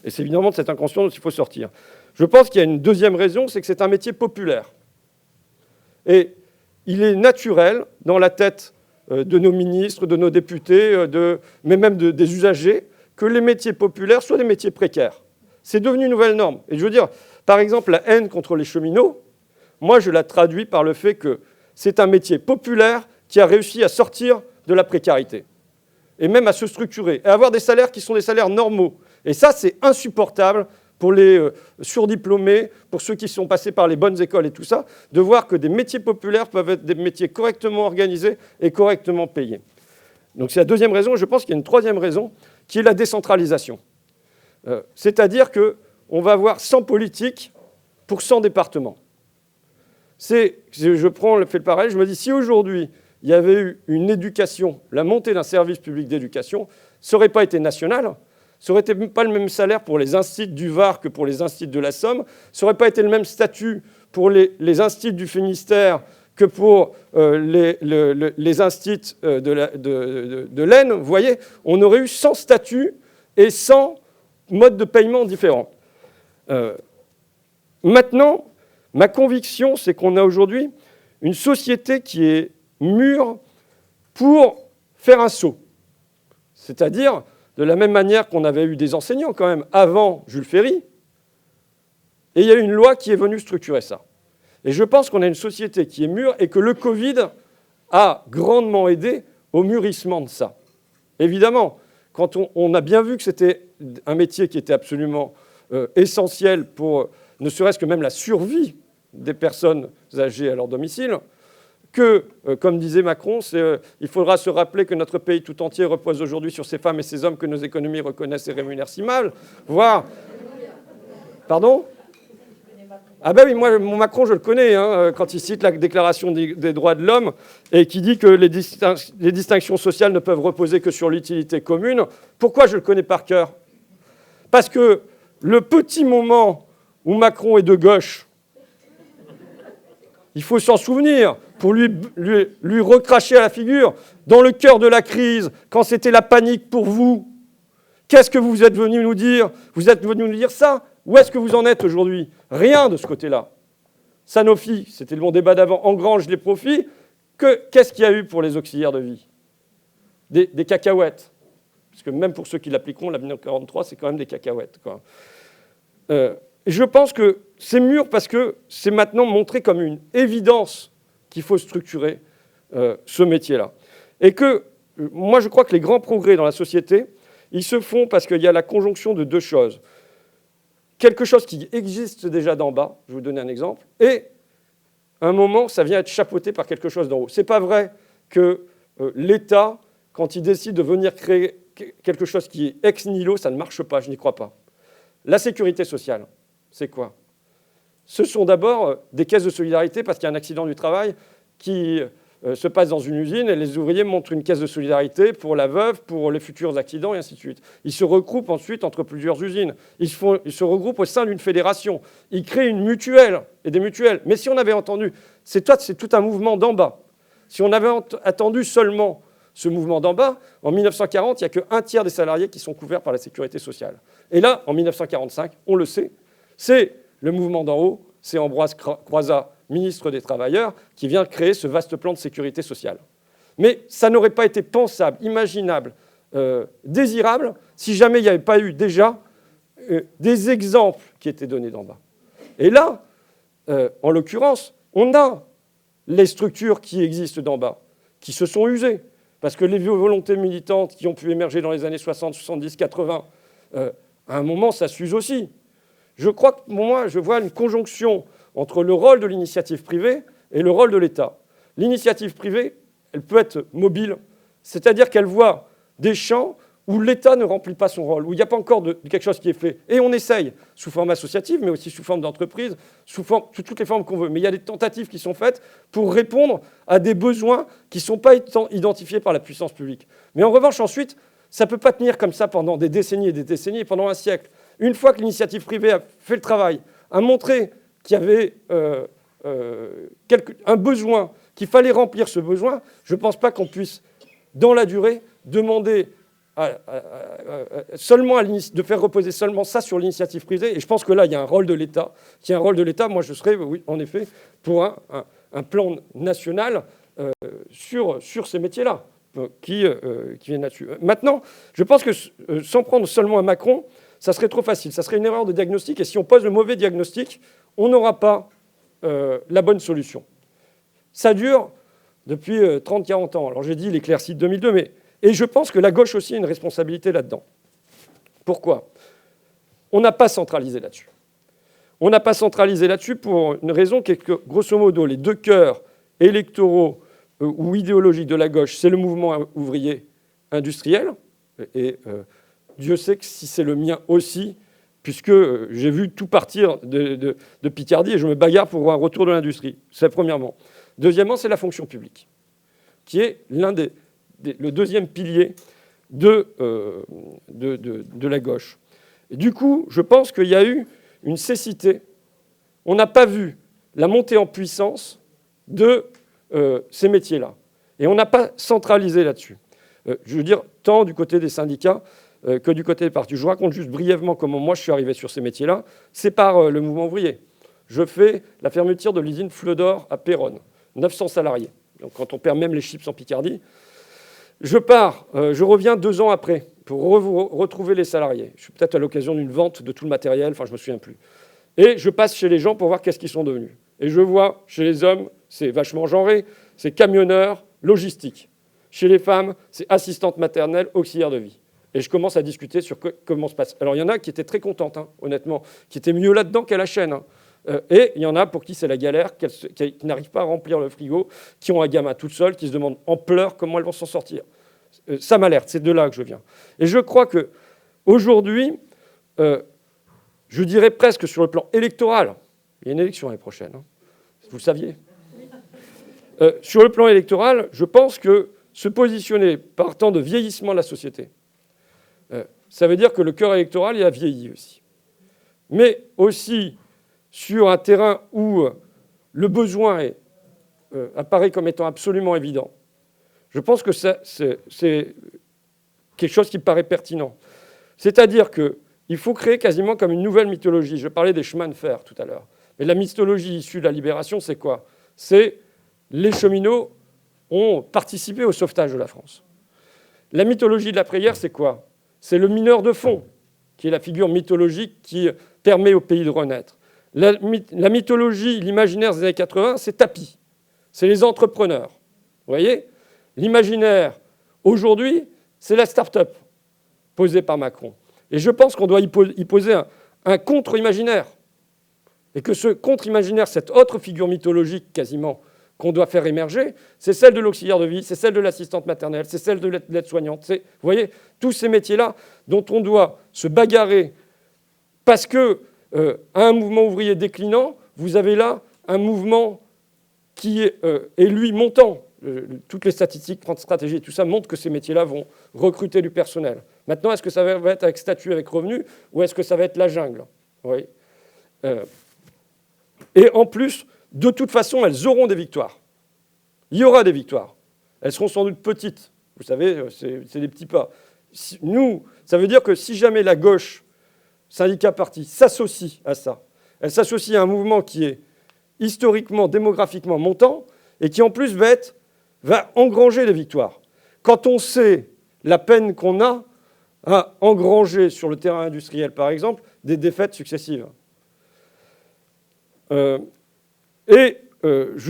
Et c'est évidemment de cet inconscient dont il faut sortir. Je pense qu'il y a une deuxième raison, c'est que c'est un métier populaire. Et il est naturel dans la tête de nos ministres, de nos députés, mais même des usagers, que les métiers populaires soient des métiers précaires. C'est devenu une nouvelle norme. Et je veux dire, par exemple, la haine contre les cheminots, moi je la traduis par le fait que c'est un métier populaire qui a réussi à sortir de la précarité, et même à se structurer, et à avoir des salaires qui sont des salaires normaux. Et ça, c'est insupportable pour les surdiplômés, pour ceux qui sont passés par les bonnes écoles et tout ça, de voir que des métiers populaires peuvent être des métiers correctement organisés et correctement payés. Donc c'est la deuxième raison. Je pense qu'il y a une troisième raison, qui est la décentralisation. C'est-à-dire qu'on va avoir 100 politiques pour 100 départements. Je fais le parallèle, je me dis, si aujourd'hui, il y avait eu une éducation, la montée d'un service public d'éducation, ça n'aurait pas été national. Ça n'aurait été pas le même salaire pour les instituts du Var que pour les instituts de la Somme. Ça n'aurait pas été le même statut pour les instituts du Finistère que pour les instituts de l'Aisne. Vous voyez, on aurait eu 100 statuts et 100 modes de paiement différents. Maintenant, ma conviction, c'est qu'on a aujourd'hui une société qui est mûre pour faire un saut. C'est-à-dire, de la même manière qu'on avait eu des enseignants quand même avant Jules Ferry, et il y a une loi qui est venue structurer ça. Et je pense qu'on a une société qui est mûre et que le Covid a grandement aidé au mûrissement de ça. Évidemment, quand on a bien vu que c'était un métier qui était absolument essentiel pour ne serait-ce que même la survie des personnes âgées à leur domicile, que, comme disait Macron, il faudra se rappeler que notre pays tout entier repose aujourd'hui sur ces femmes et ces hommes que nos économies reconnaissent et rémunèrent si mal, voire... Pardon ? Ah ben oui, moi, mon Macron, je le connais, hein, quand il cite la Déclaration des droits de l'homme et qui dit que les distinctions sociales ne peuvent reposer que sur l'utilité commune. Pourquoi je le connais par cœur ? Parce que le petit moment où Macron est de gauche, il faut s'en souvenir pour lui recracher à la figure, dans le cœur de la crise, quand c'était la panique pour vous. Qu'est-ce que vous êtes venu nous dire ? Vous êtes venu nous dire ça ? Où est-ce que vous en êtes aujourd'hui ? Rien de ce côté-là. Sanofi, c'était le bon débat d'avant, engrange les profits. Qu'est-ce qu'il y a eu pour les auxiliaires de vie ? Des cacahuètes. Parce que même pour ceux qui l'appliqueront, la 1943, c'est quand même des cacahuètes, quoi. Je pense que c'est mûr parce que c'est maintenant montré comme une évidence qu'il faut structurer ce métier-là. Et que, moi, je crois que les grands progrès dans la société, ils se font parce qu'il y a la conjonction de deux choses. Quelque chose qui existe déjà d'en bas, je vais vous donner un exemple, et à un moment, ça vient être chapeauté par quelque chose d'en haut. Ce n'est pas vrai que l'État, quand il décide de venir créer quelque chose qui est ex nihilo, ça ne marche pas, je n'y crois pas. La sécurité sociale, c'est quoi ? Ce sont d'abord des caisses de solidarité parce qu'il y a un accident du travail qui se passe dans une usine et les ouvriers montrent une caisse de solidarité pour la veuve, pour les futurs accidents et ainsi de suite. Ils se regroupent ensuite entre plusieurs usines. Ils se regroupent au sein d'une fédération. Ils créent une mutuelle et des mutuelles. Mais si on avait entendu, c'est tout un mouvement d'en bas. Si on avait attendu seulement ce mouvement d'en bas, en 1940, il n'y a qu'un tiers des salariés qui sont couverts par la sécurité sociale. Et là, en 1945, on le sait, c'est le mouvement d'en haut, c'est Ambroise Croizat, ministre des Travailleurs, qui vient créer ce vaste plan de sécurité sociale. Mais ça n'aurait pas été pensable, imaginable, désirable, si jamais il n'y avait pas eu déjà des exemples qui étaient donnés d'en bas. Et là, en l'occurrence, on a les structures qui existent d'en bas, qui se sont usées, parce que les volontés militantes qui ont pu émerger dans les années 60, 70, 80, à un moment, ça s'use aussi. Je crois que moi, je vois une conjonction entre le rôle de l'initiative privée et le rôle de l'État. L'initiative privée, elle peut être mobile, c'est-à-dire qu'elle voit des champs où l'État ne remplit pas son rôle, où il n'y a pas encore de quelque chose qui est fait. Et on essaye, sous forme associative, mais aussi sous forme d'entreprise, sous toutes les formes qu'on veut. Mais il y a des tentatives qui sont faites pour répondre à des besoins qui ne sont pas identifiés par la puissance publique. Mais en revanche, ensuite, ça ne peut pas tenir comme ça pendant des décennies et des décennies, pendant un siècle. Une fois que l'initiative privée a fait le travail, a montré qu'il y avait un besoin, qu'il fallait remplir ce besoin, je ne pense pas qu'on puisse, dans la durée, demander de faire reposer seulement ça sur l'initiative privée. Et je pense que là, il y a un rôle de l'État. Qui est un rôle de l'État. Moi, je serais, oui, en effet, pour un plan national sur ces métiers-là qui viennent là-dessus. Maintenant, je pense que sans prendre seulement un Macron, ça serait trop facile. Ça serait une erreur de diagnostic. Et si on pose le mauvais diagnostic, on n'aura pas la bonne solution. Ça dure depuis 30-40 ans. Alors j'ai dit l'éclaircie de 2002, mais... Et je pense que la gauche aussi a une responsabilité là-dedans. Pourquoi ? On n'a pas centralisé là-dessus. On n'a pas centralisé là-dessus pour une raison qui est que, grosso modo, les deux cœurs électoraux ou idéologiques de la gauche, c'est le mouvement ouvrier industriel. Et Dieu sait que si c'est le mien aussi, puisque j'ai vu tout partir de Picardie et je me bagarre pour un retour de l'industrie. C'est premièrement. Deuxièmement, c'est la fonction publique, qui est le deuxième pilier de la gauche. Et du coup, je pense qu'il y a eu une cécité. On n'a pas vu la montée en puissance de ces métiers-là. Et on n'a pas centralisé là-dessus. Je veux dire, tant du côté des syndicats que du côté des partis. Je vous raconte juste brièvement comment moi je suis arrivé sur ces métiers-là. C'est par le mouvement ouvrier. Je fais la fermeture de l'usine Fleudor à Péronne. 900 salariés. Donc quand on perd même les chips en Picardie, je pars, je reviens 2 ans après pour retrouver les salariés. Je suis peut-être à l'occasion d'une vente de tout le matériel, enfin je ne me souviens plus. Et je passe chez les gens pour voir qu'est-ce qu'ils sont devenus. Et je vois, chez les hommes, c'est vachement genré, c'est camionneur, logistique. Chez les femmes, c'est assistante maternelle, auxiliaire de vie. Et je commence à discuter sur comment se passe. Alors il y en a qui étaient très contentes, honnêtement, qui étaient mieux là-dedans qu'à la chaîne. Et il y en a pour qui c'est la galère, qui n'arrivent pas à remplir le frigo, qui ont un gamin toute seule, qui se demandent en pleurs comment elles vont s'en sortir. Ça m'alerte, c'est de là que je viens. Et je crois qu'aujourd'hui, je dirais presque sur le plan électoral, il y a une élection l'année prochaine, vous le saviez. Sur le plan électoral, je pense que se positionner partant de vieillissement de la société, ça veut dire que le cœur électoral il a vieilli aussi. Mais aussi sur un terrain où le besoin apparaît comme étant absolument évident. Je pense que c'est quelque chose qui me paraît pertinent. C'est-à-dire qu'il faut créer quasiment comme une nouvelle mythologie. Je parlais des chemins de fer tout à l'heure. Mais la mythologie issue de la libération, c'est quoi ? C'est les cheminots ont participé au sauvetage de la France. La mythologie de l'après-guerre, c'est quoi ? C'est le mineur de fond, qui est la figure mythologique qui permet au pays de renaître. La mythologie, l'imaginaire des années 80, c'est Tapie. C'est les entrepreneurs. Vous voyez ? L'imaginaire, aujourd'hui, c'est la start-up posée par Macron. Et je pense qu'on doit y poser un contre-imaginaire. Et que ce contre-imaginaire, cette autre figure mythologique quasiment qu'on doit faire émerger, c'est celle de l'auxiliaire de vie, c'est celle de l'assistante maternelle, c'est celle de l'aide-soignante. Vous voyez, tous ces métiers-là dont on doit se bagarrer parce que à un mouvement ouvrier déclinant, vous avez là un mouvement qui est lui montant. Toutes les statistiques, stratégies, tout ça montrent que ces métiers-là vont recruter du personnel. Maintenant, est-ce que ça va être avec statut, avec revenu, ou est-ce que ça va être la jungle ? Oui. Et en plus, de toute façon, elles auront des victoires. Il y aura des victoires. Elles seront sans doute petites. Vous savez, c'est des petits pas. Nous, ça veut dire que si jamais la gauche, syndicats, partis, s'associe à ça, elle s'associe à un mouvement qui est historiquement, démographiquement montant, et qui en plus va engranger des victoires. Quand on sait la peine qu'on a à engranger sur le terrain industriel, par exemple, des défaites successives. Je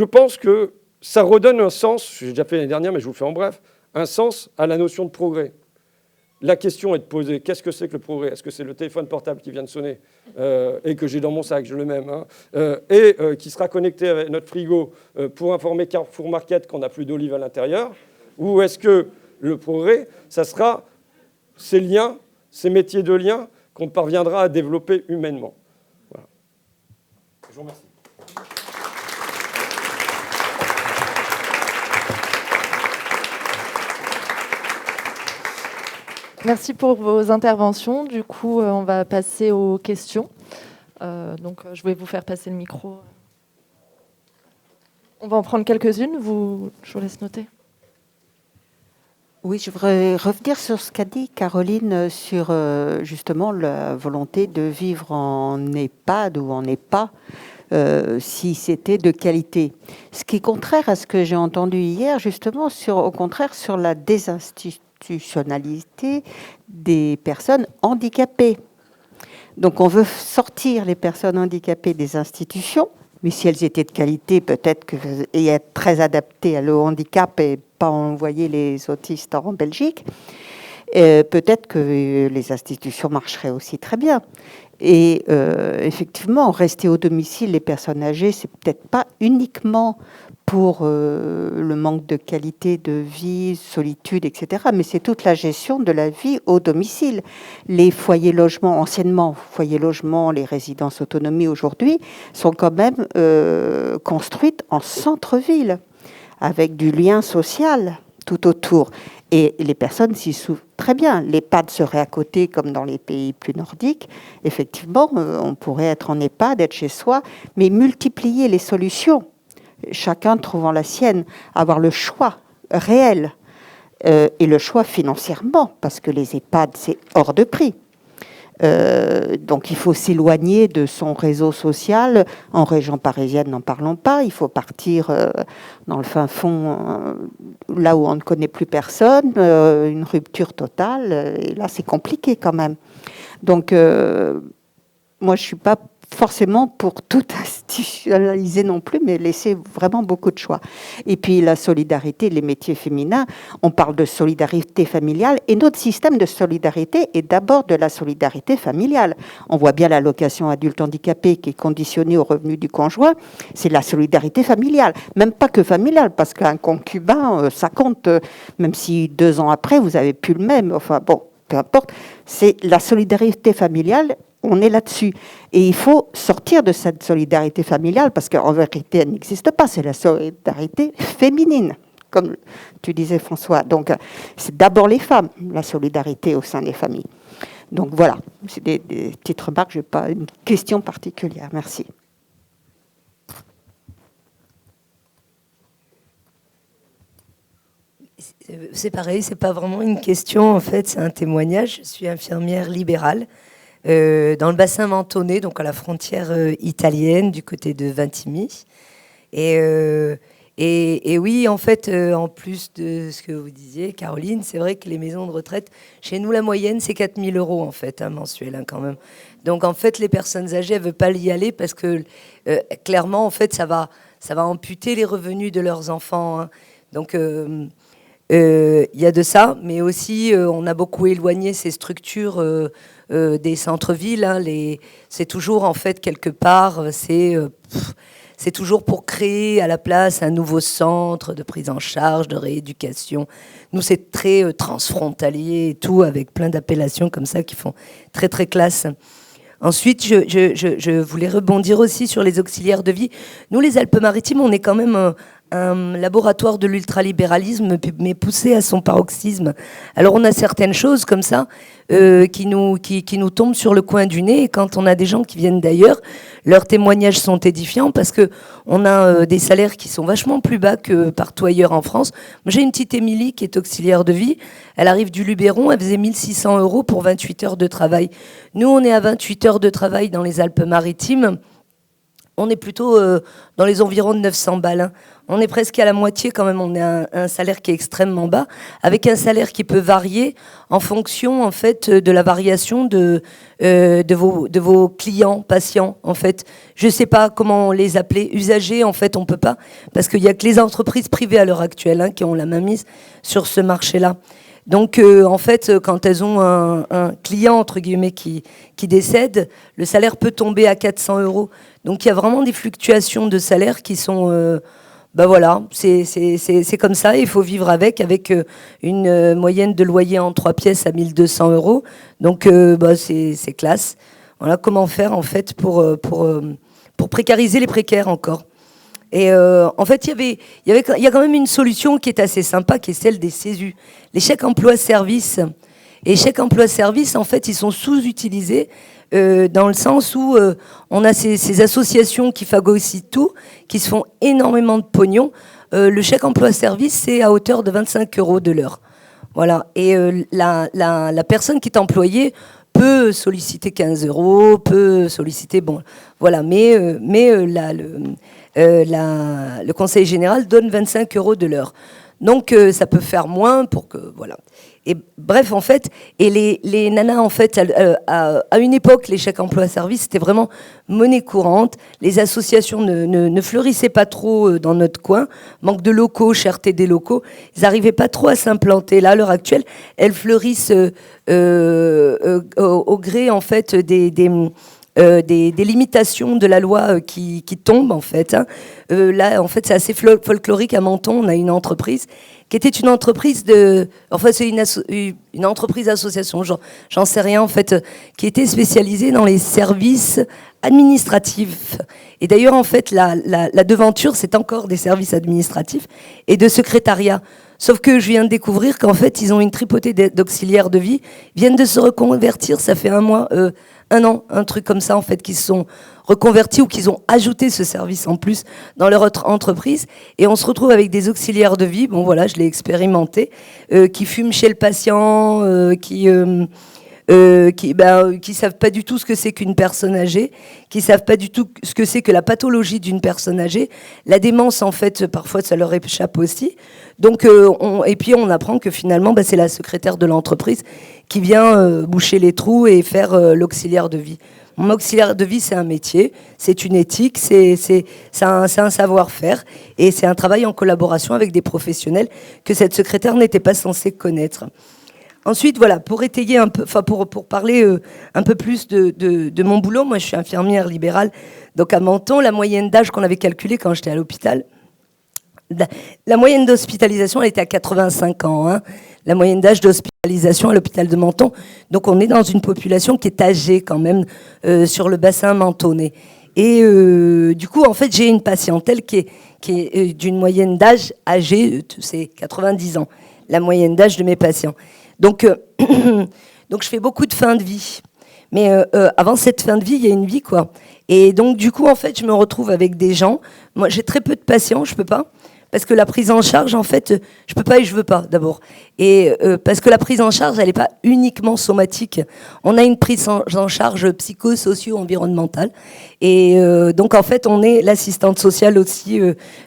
pense que ça redonne un sens, j'ai déjà fait l'année dernière, mais je vous le fais en bref, un sens à la notion de progrès. La question est de poser, qu'est-ce que c'est que le progrès ? Est-ce que c'est le téléphone portable qui vient de sonner et que j'ai dans mon sac, je le même, qui sera connecté avec notre frigo pour informer Carrefour Market qu'on n'a plus d'olive à l'intérieur ? Ou est-ce que le progrès, ça sera ces liens, ces métiers de lien qu'on parviendra à développer humainement. Voilà. Je vous remercie. Merci pour vos interventions. Du coup, on va passer aux questions. Donc, je vais vous faire passer le micro. On va en prendre quelques-unes. Je vous laisse noter. Oui, je voudrais revenir sur ce qu'a dit Caroline sur justement la volonté de vivre en EHPAD ou en EHPA si c'était de qualité. Ce qui est contraire à ce que j'ai entendu hier, justement, au contraire sur la désinstitutionnalité des personnes handicapées. Donc on veut sortir les personnes handicapées des institutions, mais si elles étaient de qualité, peut-être et être très adaptées à le handicap et pas envoyer les autistes en Belgique, peut-être que les institutions marcheraient aussi très bien. Et effectivement, rester au domicile les personnes âgées, c'est peut-être pas uniquement pour le manque de qualité de vie, solitude, etc. Mais c'est toute la gestion de la vie au domicile. Les foyers logements, anciennement foyers logements, les résidences autonomie aujourd'hui, sont quand même construites en centre-ville, avec du lien social tout autour. Et les personnes s'y souviennent très bien. L'EHPAD serait à côté, comme dans les pays plus nordiques. Effectivement, on pourrait être en EHPAD, être chez soi, mais multiplier les solutions, chacun trouvant la sienne, avoir le choix réel et le choix financièrement, parce que les EHPAD, c'est hors de prix. Donc il faut s'éloigner de son réseau social. En région parisienne, n'en parlons pas. Il faut partir dans le fin fond, là où on ne connaît plus personne, une rupture totale. Et là, c'est compliqué quand même. Donc moi, je ne suis pas forcément pour tout institutionnaliser non plus, mais laisser vraiment beaucoup de choix. Et puis la solidarité, les métiers féminins, on parle de solidarité familiale, et notre système de solidarité est d'abord de la solidarité familiale. On voit bien l'allocation adulte handicapé qui est conditionnée au revenu du conjoint, c'est la solidarité familiale. Même pas que familiale, parce qu'un concubin, ça compte, même si 2 ans après, vous n'avez plus le même, enfin bon, peu importe, c'est la solidarité familiale. On est là-dessus. Et il faut sortir de cette solidarité familiale, parce qu'en vérité, elle n'existe pas. C'est la solidarité féminine, comme tu disais, François. Donc, c'est d'abord les femmes, la solidarité au sein des familles. Donc, voilà. C'est des petites remarques. Je n'ai pas une question particulière. Merci. C'est pareil, c'est pas vraiment une question, en fait, c'est un témoignage. Je suis infirmière libérale. Dans le bassin mentonné, donc à la frontière italienne, du côté de Vintimille. Et oui, en fait, en plus de ce que vous disiez, Caroline, c'est vrai que les maisons de retraite, chez nous, la moyenne, c'est 4 000 € en fait, mensuel, quand même. Donc, en fait, les personnes âgées, elles ne veulent pas y aller parce que, clairement, en fait, ça va amputer les revenus de leurs enfants. Hein. Donc, il y a de ça, mais aussi, on a beaucoup éloigné ces structures des centres-villes. Hein, c'est toujours, en fait, quelque part, c'est toujours pour créer à la place un nouveau centre de prise en charge, de rééducation. Nous, c'est très transfrontalier et tout, avec plein d'appellations comme ça qui font très, très classe. Ensuite, je voulais rebondir aussi sur les auxiliaires de vie. Nous, les Alpes-Maritimes, on est quand même un laboratoire de l'ultralibéralisme, mais poussé à son paroxysme. Alors, on a certaines choses comme ça qui nous tombent sur le coin du nez. Et quand on a des gens qui viennent d'ailleurs, leurs témoignages sont édifiants parce que on a des salaires qui sont vachement plus bas que partout ailleurs en France. Moi, j'ai une petite Émilie qui est auxiliaire de vie. Elle arrive du Luberon, elle faisait 1 600 € pour 28 heures de travail. Nous, on est à 28 heures de travail dans les Alpes-Maritimes. On est plutôt dans les environs de 900 balles. Hein. On est presque à la moitié quand même. On a un salaire qui est extrêmement bas, avec un salaire qui peut varier en fonction en fait de la variation de vos clients, patients. En fait, je sais pas comment les appeler, usagers. En fait, on peut pas parce qu'il y a que les entreprises privées à l'heure actuelle qui ont la main mise sur ce marché-là. Donc, en fait, quand elles ont un client, entre guillemets, qui décède, le salaire peut tomber à 400 €. Donc, il y a vraiment des fluctuations de salaire qui sont bah voilà, c'est comme ça, il faut vivre avec une moyenne de loyer en 3 pièces à 1 200 €. Donc bah, c'est classe. Voilà, comment faire en fait pour précariser les précaires encore. Et en fait, il y a quand même une solution qui est assez sympa, qui est celle des CESU, les chèques emploi-service. Et chèques emploi-service, en fait, ils sont sous-utilisés dans le sens où on a ces associations qui phagocytent tout, qui se font énormément de pognon. Le chèque emploi-service, c'est à hauteur de 25 € de l'heure. Voilà. Et la personne qui est employée peut solliciter 15 €, peut solliciter... Bon, voilà. Mais le Conseil général donne 25 € de l'heure. Donc, ça peut faire moins pour que... Voilà. Et bref, en fait, et les nanas, en fait, à une époque, les chèques emploi-service, c'était vraiment monnaie courante. Les associations ne fleurissaient pas trop dans notre coin. Manque de locaux, cherté des locaux. Ils n'arrivaient pas trop à s'implanter. Là, à l'heure actuelle, elles fleurissent au gré, en fait, des limitations de la loi qui tombent, en fait. Hein. Là, en fait, c'est assez folklorique. À Menton, on a une entreprise qui était une entreprise enfin, c'est une entreprise association, j'en sais rien, en fait, qui était spécialisée dans les services administratifs. Et d'ailleurs, en fait, la devanture, c'est encore des services administratifs et de secrétariat. Sauf que je viens de découvrir qu'en fait, ils ont une tripotée d'auxiliaires de vie, viennent de se reconvertir, ça fait 1 mois, 1 an, un truc comme ça, en fait, qui se sont reconvertis ou qu'ils ont ajouté ce service en plus dans leur autre entreprise. Et on se retrouve avec des auxiliaires de vie, bon voilà, je l'ai expérimenté, qui fument chez le patient, qui savent pas du tout ce que c'est qu'une personne âgée, qui savent pas du tout ce que c'est que la pathologie d'une personne âgée. La démence, en fait, parfois, ça leur échappe aussi. Donc, et puis on apprend que finalement, c'est la secrétaire de l'entreprise qui vient boucher les trous et faire l'auxiliaire de vie. Mon auxiliaire de vie, c'est un métier, c'est une éthique, c'est un savoir-faire et c'est un travail en collaboration avec des professionnels que cette secrétaire n'était pas censée connaître. Ensuite, voilà, pour étayer un peu, enfin pour parler un peu plus de mon boulot, moi je suis infirmière libérale, donc à Menton, la moyenne d'âge qu'on avait calculée quand j'étais à l'hôpital, la moyenne d'hospitalisation, elle était à 85 ans, hein, la moyenne d'âge d'hospitalisation à l'hôpital de Menton. Donc on est dans une population qui est âgée quand même sur le bassin mentonnais. Et du coup, en fait, j'ai une patientèle qui est d'une moyenne d'âge âgée, c'est 90 ans, la moyenne d'âge de mes patients. Donc je fais beaucoup de fin de vie. Mais avant cette fin de vie, il y a une vie, quoi. Et donc, du coup, en fait, je me retrouve avec des gens. Moi, j'ai très peu de patients, je peux pas. Parce que la prise en charge, en fait, je peux pas et je veux pas, d'abord. Et parce que la prise en charge, elle n'est pas uniquement somatique. On a une prise en charge psycho-socio-environnementale. Et donc, en fait, on est l'assistante sociale aussi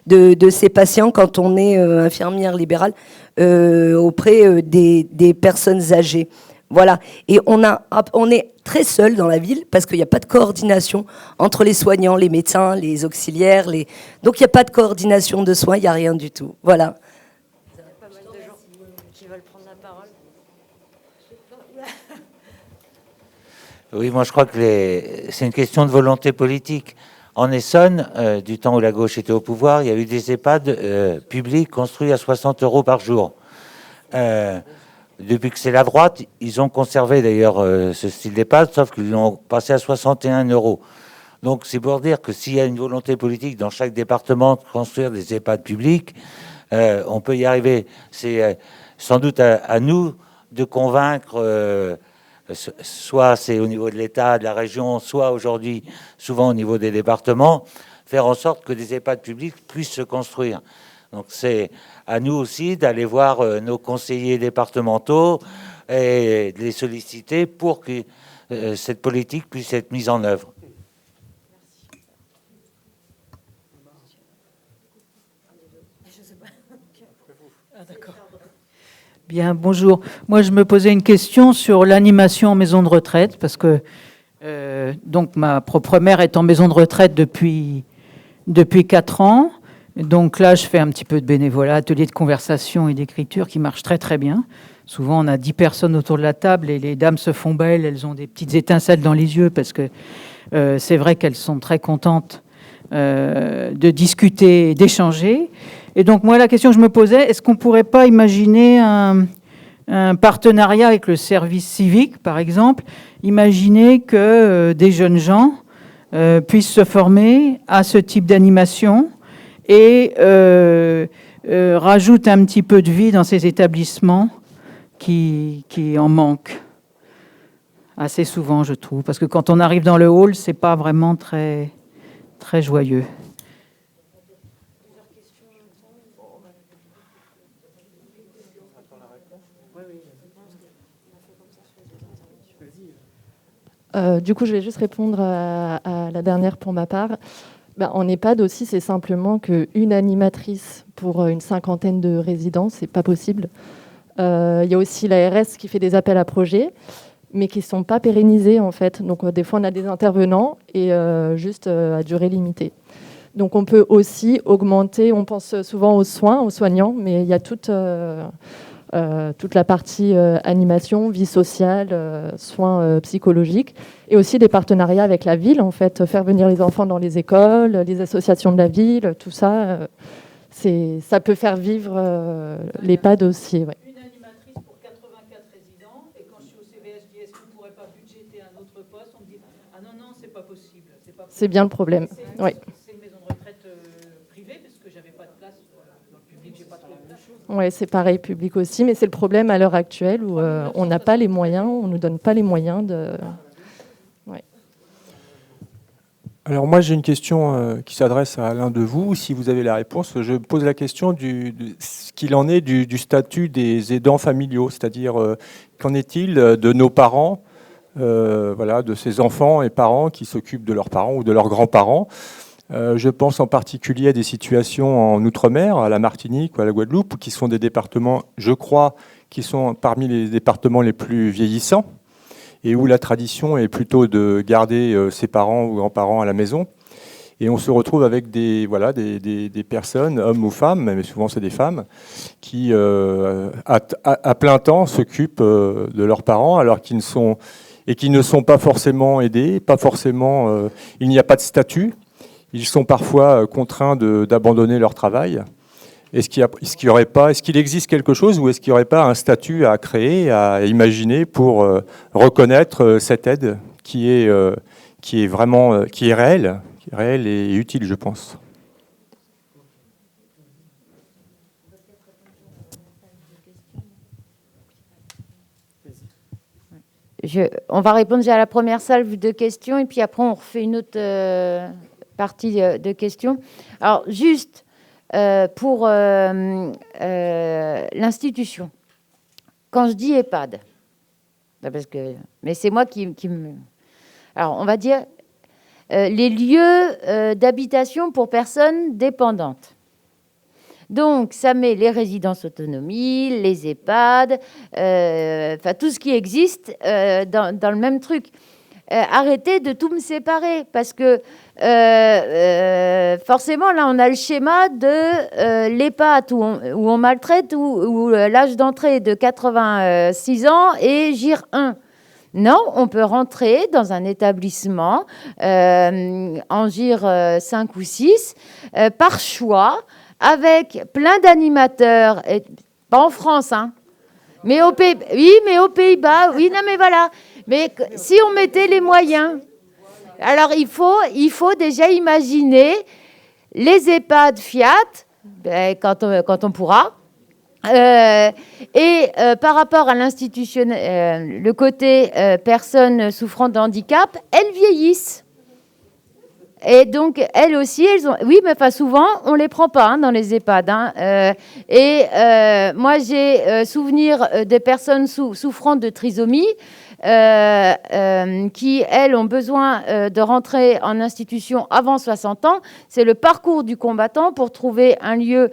de ces patients quand on est infirmière libérale auprès des personnes âgées. Voilà. Et on est très seul dans la ville parce qu'il n'y a pas de coordination entre les soignants, les médecins, les auxiliaires. Donc il n'y a pas de coordination de soins, il n'y a rien du tout. Voilà. Il y a pas mal de gens qui veulent prendre la parole. Oui, moi je crois que c'est une question de volonté politique. En Essonne, du temps où la gauche était au pouvoir, il y a eu des EHPAD publics construits à 60 € par jour. Depuis que c'est la droite, ils ont conservé d'ailleurs ce style d'EHPAD, sauf qu'ils l'ont passé à 61 €. Donc c'est pour dire que s'il y a une volonté politique dans chaque département de construire des EHPAD publics, on peut y arriver. C'est sans doute à nous de convaincre, soit c'est au niveau de l'État, de la région, soit aujourd'hui, souvent au niveau des départements, faire en sorte que des EHPAD publics puissent se construire. Donc c'est à nous aussi d'aller voir nos conseillers départementaux et de les solliciter pour que cette politique puisse être mise en œuvre. Bien, bonjour. Moi, je me posais une question sur l'animation en maison de retraite, parce que donc ma propre mère est en maison de retraite depuis 4 ans. Donc là, je fais un petit peu de bénévolat, atelier de conversation et d'écriture qui marche très très bien. Souvent, on a 10 personnes autour de la table et les dames se font belles, elles ont des petites étincelles dans les yeux parce que c'est vrai qu'elles sont très contentes de discuter, d'échanger. Et donc moi, la question que je me posais, est-ce qu'on ne pourrait pas imaginer un partenariat avec le service civique, par exemple, imaginer que des jeunes gens puissent se former à ce type d'animation et rajoutent un petit peu de vie dans ces établissements qui en manquent assez souvent, je trouve. Parce que quand on arrive dans le hall, c'est pas vraiment très, très joyeux. Du coup, je vais juste répondre à la dernière pour ma part. En EHPAD aussi, c'est simplement qu'une animatrice pour une cinquantaine de résidents, c'est pas possible. Il y a aussi l'ARS qui fait des appels à projets, mais qui ne sont pas pérennisés, en fait. Donc, des fois, on a des intervenants et juste à durée limitée. Donc, on peut aussi augmenter, on pense souvent aux soins, aux soignants, mais il y a toute la partie animation, vie sociale, soins psychologiques, et aussi des partenariats avec la ville, en fait, faire venir les enfants dans les écoles, les associations de la ville, tout ça, ça peut faire vivre l'EHPAD aussi. Ouais. Une animatrice pour 84 résidents, et quand je suis au CVS, je dis est-ce qu'on ne pourrait pas budgéter un autre poste? On me dit ah non, c'est pas possible. C'est bien le problème. Oui. C'est une maison de retraite privée, parce que j'avais pas de place dans le public, j'ai pas trop de choses. Oui, c'est pareil, public aussi, mais c'est le problème à l'heure actuelle où on n'a pas les moyens, on ne nous donne pas les moyens de... Ouais. Alors moi j'ai une question qui s'adresse à l'un de vous, si vous avez la réponse. Je pose la question de ce qu'il en est du statut des aidants familiaux, c'est-à-dire qu'en est-il de nos parents, de ces enfants et parents qui s'occupent de leurs parents ou de leurs grands-parents. Je pense en particulier à des situations en Outre-mer, à la Martinique ou à la Guadeloupe, qui sont des départements, je crois, qui sont parmi les départements les plus vieillissants et où la tradition est plutôt de garder ses parents ou grands-parents à la maison. Et on se retrouve avec des personnes, hommes ou femmes, mais souvent c'est des femmes, qui à plein temps s'occupent de leurs parents alors qu'ils ne sont pas forcément aidés, pas forcément, il n'y a pas de statut. Ils sont parfois contraints d'abandonner leur travail. Est-ce qu'il existe quelque chose ou est-ce qu'il n'y aurait pas un statut à créer, à imaginer pour reconnaître cette aide qui est réelle et utile, je pense. On va répondre déjà à la première salve de questions et puis après on refait une autre partie de questions. Alors juste pour l'institution, quand je dis EHPAD, mais c'est moi qui me... Alors on va dire les lieux d'habitation pour personnes dépendantes. Donc, ça met les résidences autonomie, les EHPAD, tout ce qui existe dans le même truc. Arrêtez de tout me séparer, parce que forcément, là, on a le schéma de l'EHPAD où on maltraite, où l'âge d'entrée est de 86 ans et GIR 1. Non, on peut rentrer dans un établissement en GIR 5 ou 6 par choix, avec plein d'animateurs, pas en France, hein, mais aux Pays-Bas, oui, non, mais voilà. Mais si on mettait les moyens, alors il faut déjà imaginer les EHPAD Fiat, quand on pourra, et par rapport à l'institutionnel, le côté personnes souffrant de handicap, elles vieillissent. Et donc, elles aussi, oui, mais pas souvent, on ne les prend pas dans les EHPAD. Moi, j'ai souvenir des personnes souffrant de trisomie qui, elles, ont besoin de rentrer en institution avant 60 ans. C'est le parcours du combattant pour trouver un lieu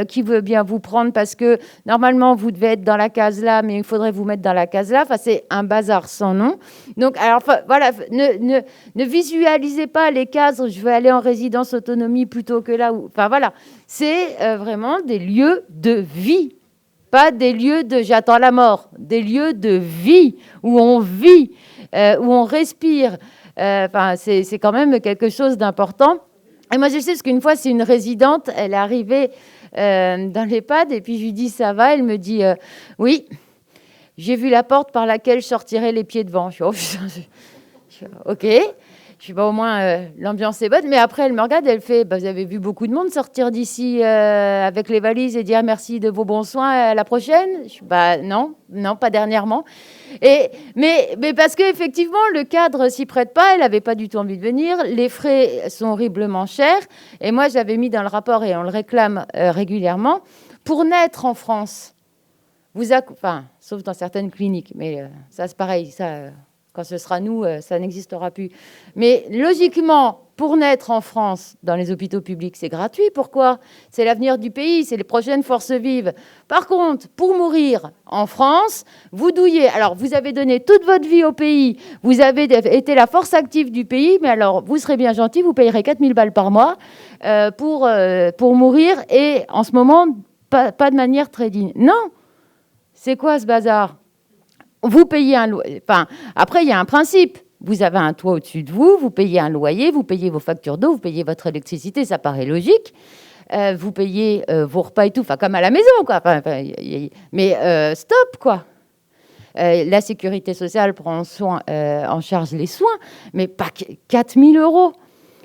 qui veut bien vous prendre, parce que normalement, vous devez être dans la case là, mais il faudrait vous mettre dans la case là. Enfin, c'est un bazar sans nom. Donc, alors, voilà, ne visualisez pas les cases. Je veux aller en résidence autonomie plutôt que là où... Enfin, voilà. C'est vraiment des lieux de vie. Pas des lieux de j'attends la mort, des lieux de vie, où on vit, où on respire. C'est quand même quelque chose d'important. Et moi, je sais, parce qu'une fois, c'est une résidente, elle est arrivée dans l'EHPAD, et puis je lui dis, ça va? Elle me dit, oui, j'ai vu la porte par laquelle je sortirais les pieds devant. Je suis, oh, putain, ok. Je suis, bah, au moins, l'ambiance est bonne. Mais après, elle me regarde, elle fait, bah, vous avez vu beaucoup de monde sortir d'ici avec les valises et dire merci de vos bons soins, à la prochaine? Je suis, bah, non, pas dernièrement. Mais parce qu'effectivement, le cadre s'y prête pas, elle n'avait pas du tout envie de venir, les frais sont horriblement chers. Et moi, j'avais mis dans le rapport, et on le réclame régulièrement, pour naître en France, enfin, sauf dans certaines cliniques, mais ça c'est pareil, ça... Quand ce sera nous, ça n'existera plus. Mais logiquement, pour naître en France, dans les hôpitaux publics, c'est gratuit. Pourquoi? C'est l'avenir du pays, c'est les prochaines forces vives. Par contre, pour mourir en France, vous douillez. Alors, vous avez donné toute votre vie au pays, vous avez été la force active du pays, mais alors, vous serez bien gentil, vous payerez 4 000 balles par mois pour mourir, et en ce moment, pas de manière très digne. Non! C'est quoi ce bazar? Vous payez un loyer. Enfin, après, il y a un principe. Vous avez un toit au-dessus de vous, vous payez un loyer, vous payez vos factures d'eau, vous payez votre électricité, ça paraît logique. Vous payez vos repas et tout, enfin, comme à la maison, quoi. Mais stop, quoi. La sécurité sociale prend en charge les soins, mais pas 4 000 €.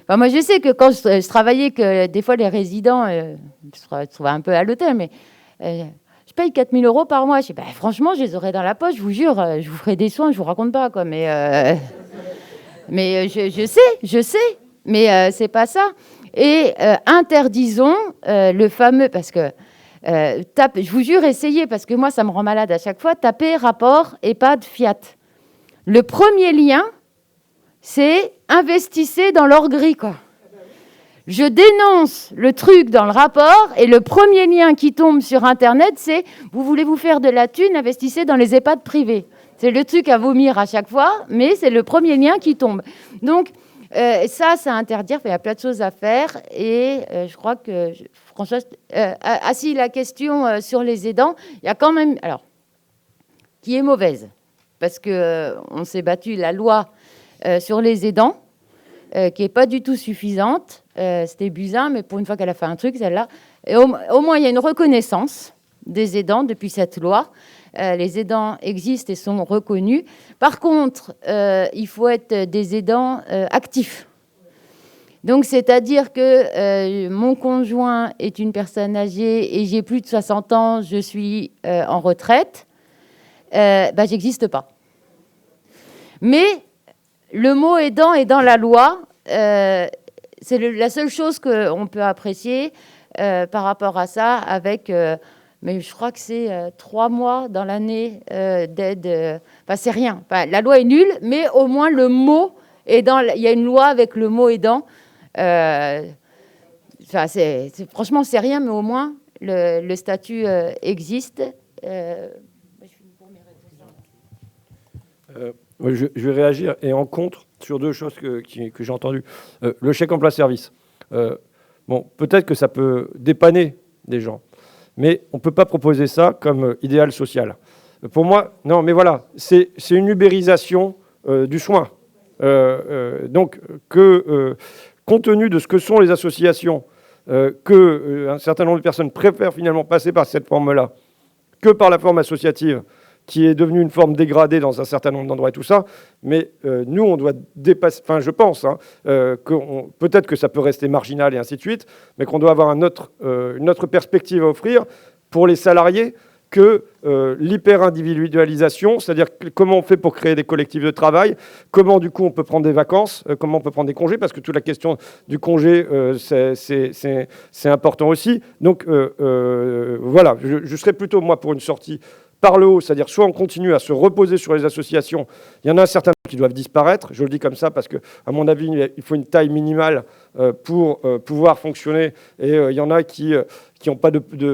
Enfin, moi, je sais que quand je travaillais, que des fois, les résidents, je trouvais un peu à l'hôtel, mais... je paye 4 000 € par mois. Je dis, bah, franchement, je les aurais dans la poche, je vous jure, je vous ferai des soins, je vous raconte pas, quoi. Mais je sais, mais c'est pas ça. Et interdisons le fameux, parce que je vous jure, essayez, parce que moi, ça me rend malade à chaque fois, tapez rapport EHPAD Fiat. Le premier lien, c'est investissez dans l'or gris, quoi. Je dénonce le truc dans le rapport, et le premier lien qui tombe sur Internet, c'est « Vous voulez vous faire de la thune, investissez dans les EHPAD privés ». C'est le truc à vomir à chaque fois, mais c'est le premier lien qui tombe. Donc, ça à interdire, il y a plein de choses à faire, et je crois que François... si la question sur les aidants, il y a quand même... Alors, qui est mauvaise, parce qu'on s'est battu la loi sur les aidants, qui n'est pas du tout suffisante. C'était Buzyn, mais pour une fois qu'elle a fait un truc, celle-là. Et au moins, il y a une reconnaissance des aidants depuis cette loi. Les aidants existent et sont reconnus. Par contre, il faut être des aidants actifs. Donc, c'est-à-dire que mon conjoint est une personne âgée et j'ai plus de 60 ans, je suis en retraite, j'existe pas. Mais le mot aidant est dans la loi. C'est la seule chose qu'on peut apprécier par rapport à ça, avec, mais je crois que c'est 3 mois dans l'année d'aide. C'est rien. La loi est nulle, mais au moins le mot aidant, il y a une loi avec le mot aidant. Franchement, c'est rien, mais au moins le statut existe. Je vais réagir et en contre sur 2 choses que j'ai entendues. Le chèque emploi service. Peut-être que ça peut dépanner des gens, mais on ne peut pas proposer ça comme idéal social. Pour moi, non, mais voilà, c'est une ubérisation du soin. Donc, compte tenu de ce que sont les associations, qu'un certain nombre de personnes préfèrent finalement passer par cette forme-là que par la forme associative, qui est devenue une forme dégradée dans un certain nombre d'endroits et tout ça, mais nous, on doit dépasser, enfin je pense, peut-être que ça peut rester marginal et ainsi de suite, mais qu'on doit avoir une autre perspective à offrir pour les salariés que l'hyper-individualisation, c'est-à-dire comment on fait pour créer des collectifs de travail, comment du coup on peut prendre des vacances, comment on peut prendre des congés, parce que toute la question du congé, c'est important aussi. Donc voilà, je serais plutôt, moi, pour une sortie par le haut, c'est-à-dire soit on continue à se reposer sur les associations, il y en a certains qui doivent disparaître, je le dis comme ça parce qu'à mon avis, il faut une taille minimale pour pouvoir fonctionner, et il y en a qui n'ont pas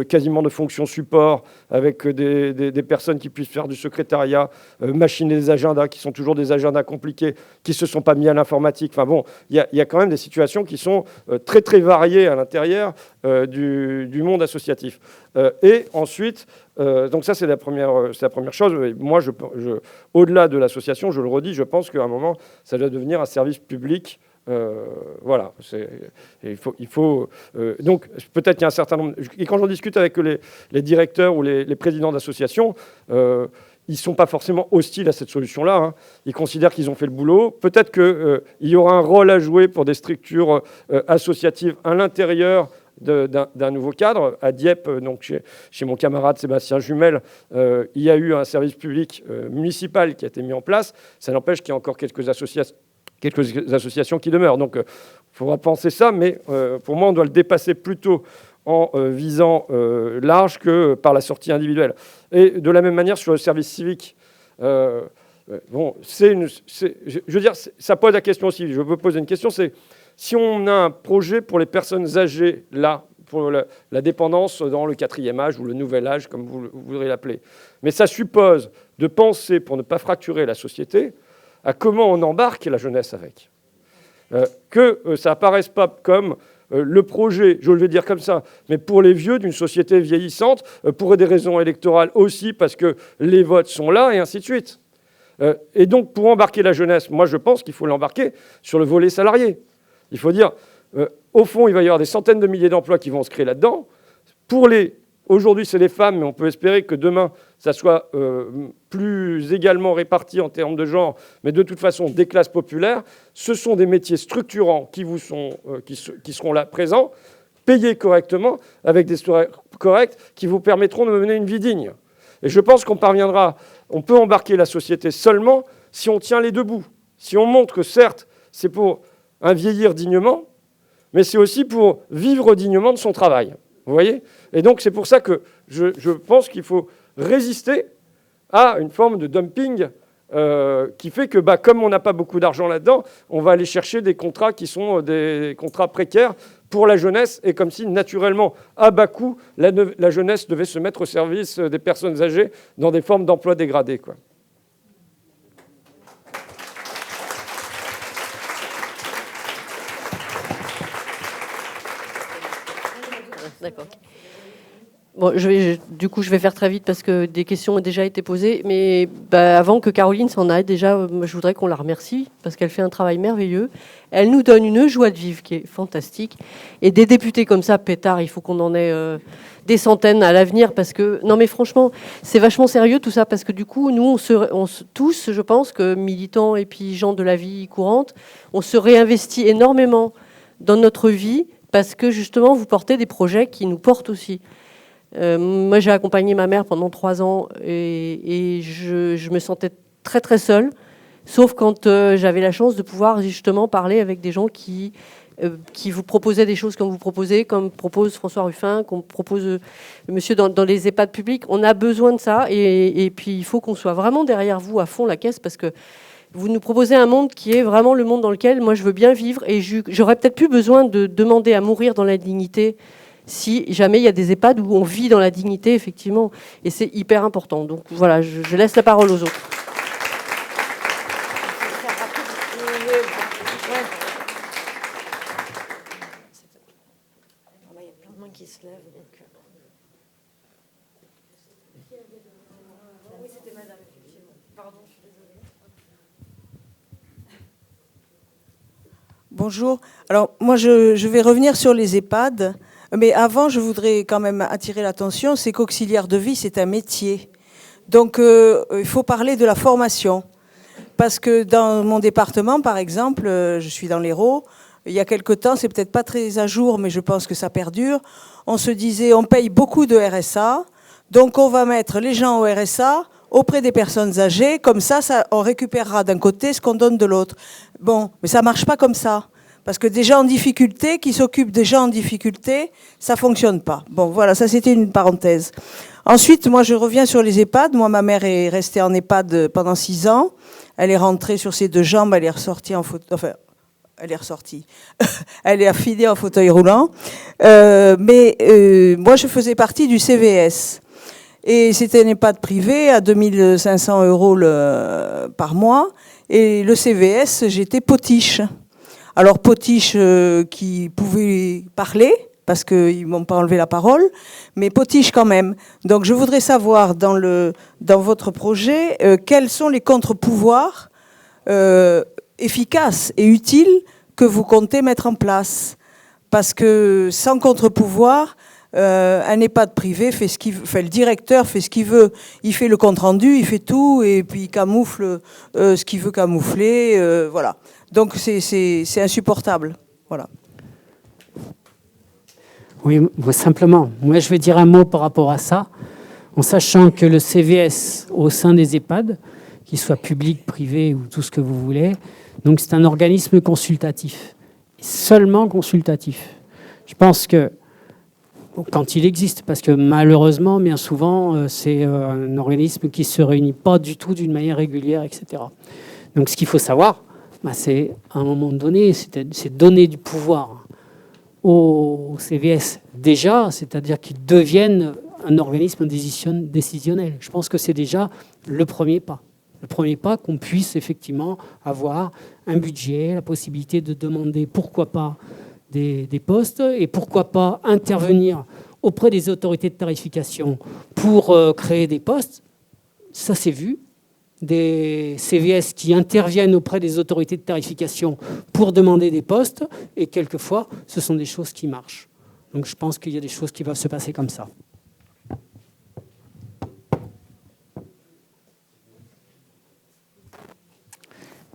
quasiment de fonction support, avec des personnes qui puissent faire du secrétariat, machiner des agendas, qui sont toujours des agendas compliqués, qui ne se sont pas mis à l'informatique. Enfin bon, il y a quand même des situations qui sont très très variées à l'intérieur du monde associatif. Et ensuite, donc ça c'est la première chose. Moi, au-delà de l'association, je le redis, je pense qu'à un moment, ça doit devenir un service public Voilà. Donc, peut-être qu'il y a un certain nombre... Et quand j'en discute avec les directeurs ou les présidents d'associations, ils ne sont pas forcément hostiles à cette solution-là. Hein. Ils considèrent qu'ils ont fait le boulot. Peut-être qu'il y aura un rôle à jouer pour des structures associatives à l'intérieur d'un nouveau cadre. À Dieppe, donc chez mon camarade Sébastien Jumel, il y a eu un service public municipal qui a été mis en place. Ça n'empêche qu'il y a encore quelques associations qui demeurent. Donc, il faudra penser ça, mais pour moi, on doit le dépasser plutôt en visant large que par la sortie individuelle. Et de la même manière, sur le service civique, je veux dire, ça pose la question aussi. Je veux poser une question, c'est si on a un projet pour les personnes âgées, là, pour la dépendance dans le 4e âge ou le nouvel âge, comme vous voudrez l'appeler, mais ça suppose de penser, pour ne pas fracturer la société, à comment on embarque la jeunesse avec. Que ça apparaisse pas comme le projet, je vais dire comme ça, mais pour les vieux d'une société vieillissante, pour des raisons électorales aussi, parce que les votes sont là, et ainsi de suite. Et donc, pour embarquer la jeunesse, moi je pense qu'il faut l'embarquer sur le volet salarié. Il faut dire, au fond, il va y avoir des centaines de milliers d'emplois qui vont se créer là-dedans. Aujourd'hui, c'est les femmes, mais on peut espérer que demain, ça soit plus également réparti en termes de genre, mais de toute façon, des classes populaires. Ce sont des métiers structurants qui seront là présents, payés correctement, avec des salaires corrects, qui vous permettront de mener une vie digne. Et je pense qu'on peut embarquer la société seulement si on tient les deux bouts. Si on montre que certes, c'est pour un vieillir dignement, mais c'est aussi pour vivre dignement de son travail. Vous voyez ? Et donc, c'est pour ça que je pense qu'il faut résister à une forme de dumping qui fait que, comme on n'a pas beaucoup d'argent là-dedans, on va aller chercher des contrats qui sont des contrats précaires pour la jeunesse, et comme si, naturellement, à bas coût, la jeunesse devait se mettre au service des personnes âgées dans des formes d'emploi dégradés, quoi. D'accord. Bon, du coup, je vais faire très vite parce que des questions ont déjà été posées. Mais avant que Caroline s'en aille, déjà, je voudrais qu'on la remercie parce qu'elle fait un travail merveilleux. Elle nous donne une joie de vivre qui est fantastique. Et des députés comme ça, pétard, il faut qu'on en ait des centaines à l'avenir parce que... Non, mais franchement, c'est vachement sérieux tout ça parce que du coup, nous, tous, je pense que militants et puis gens de la vie courante, on se réinvestit énormément dans notre vie parce que justement, vous portez des projets qui nous portent aussi. Moi, j'ai accompagné ma mère pendant 3 ans et je me sentais très, très seule, sauf quand j'avais la chance de pouvoir justement parler avec des gens qui vous proposaient des choses comme vous proposez, comme propose François Ruffin, comme propose monsieur dans les EHPAD publics. On a besoin de ça et puis il faut qu'on soit vraiment derrière vous à fond la caisse parce que vous nous proposez un monde qui est vraiment le monde dans lequel moi je veux bien vivre et j'aurais peut-être plus besoin de demander à mourir dans la dignité si jamais il y a des EHPAD où on vit dans la dignité, effectivement. Et c'est hyper important. Donc voilà, je laisse la parole aux autres. Il y a plein de mains qui se lèvent. Oui, c'était madame, effectivement. Pardon, je suis désolée. Bonjour. Alors, moi, je vais revenir sur les EHPAD. Mais avant, je voudrais quand même attirer l'attention, c'est qu'auxiliaire de vie, c'est un métier. Donc, il faut parler de la formation. Parce que dans mon département, par exemple, je suis dans l'Hérault, il y a quelque temps, c'est peut-être pas très à jour, mais je pense que ça perdure, on se disait, on paye beaucoup de RSA, donc on va mettre les gens au RSA auprès des personnes âgées, comme ça on récupérera d'un côté ce qu'on donne de l'autre. Bon, mais ça marche pas comme ça. Parce que des gens en difficulté, qui s'occupent des gens en difficulté, ça fonctionne pas. Bon, voilà, ça c'était une parenthèse. Ensuite, moi je reviens sur les EHPAD. Moi, ma mère est restée en EHPAD pendant 6 ans. Elle est rentrée sur ses 2 jambes, elle est ressortie elle est ressortie. Elle est affilée en fauteuil roulant. Mais moi, je faisais partie du CVS. Et c'était un EHPAD privé à 2500 € par mois. Et le CVS, j'étais potiche. Alors potiche qui pouvait parler, parce qu'ils ne m'ont pas enlevé la parole, mais potiche quand même. Donc je voudrais savoir dans votre projet quels sont les contre-pouvoirs efficaces et utiles que vous comptez mettre en place. Parce que sans contre-pouvoir, un EHPAD privé fait ce qu'il veut, le directeur fait ce qu'il veut. Il fait le compte-rendu, il fait tout, et puis il camoufle ce qu'il veut camoufler. Voilà. Donc c'est insupportable. Voilà. Oui, simplement, moi je vais dire un mot par rapport à ça, en sachant que le CVS au sein des EHPAD, qu'il soit public, privé ou tout ce que vous voulez, donc c'est un organisme consultatif, seulement consultatif. Je pense que quand il existe, parce que malheureusement, bien souvent, c'est un organisme qui ne se réunit pas du tout d'une manière régulière, etc. Donc ce qu'il faut savoir, c'est à un moment donné, c'est donner du pouvoir au CVS déjà, c'est-à-dire qu'ils deviennent un organisme décisionnel. Je pense que c'est déjà le premier pas. Le premier pas, qu'on puisse effectivement avoir un budget, la possibilité de demander pourquoi pas des postes et pourquoi pas intervenir auprès des autorités de tarification pour créer des postes. Ça, c'est vu. Des CVS qui interviennent auprès des autorités de tarification pour demander des postes et quelquefois, ce sont des choses qui marchent. Donc je pense qu'il y a des choses qui vont se passer comme ça.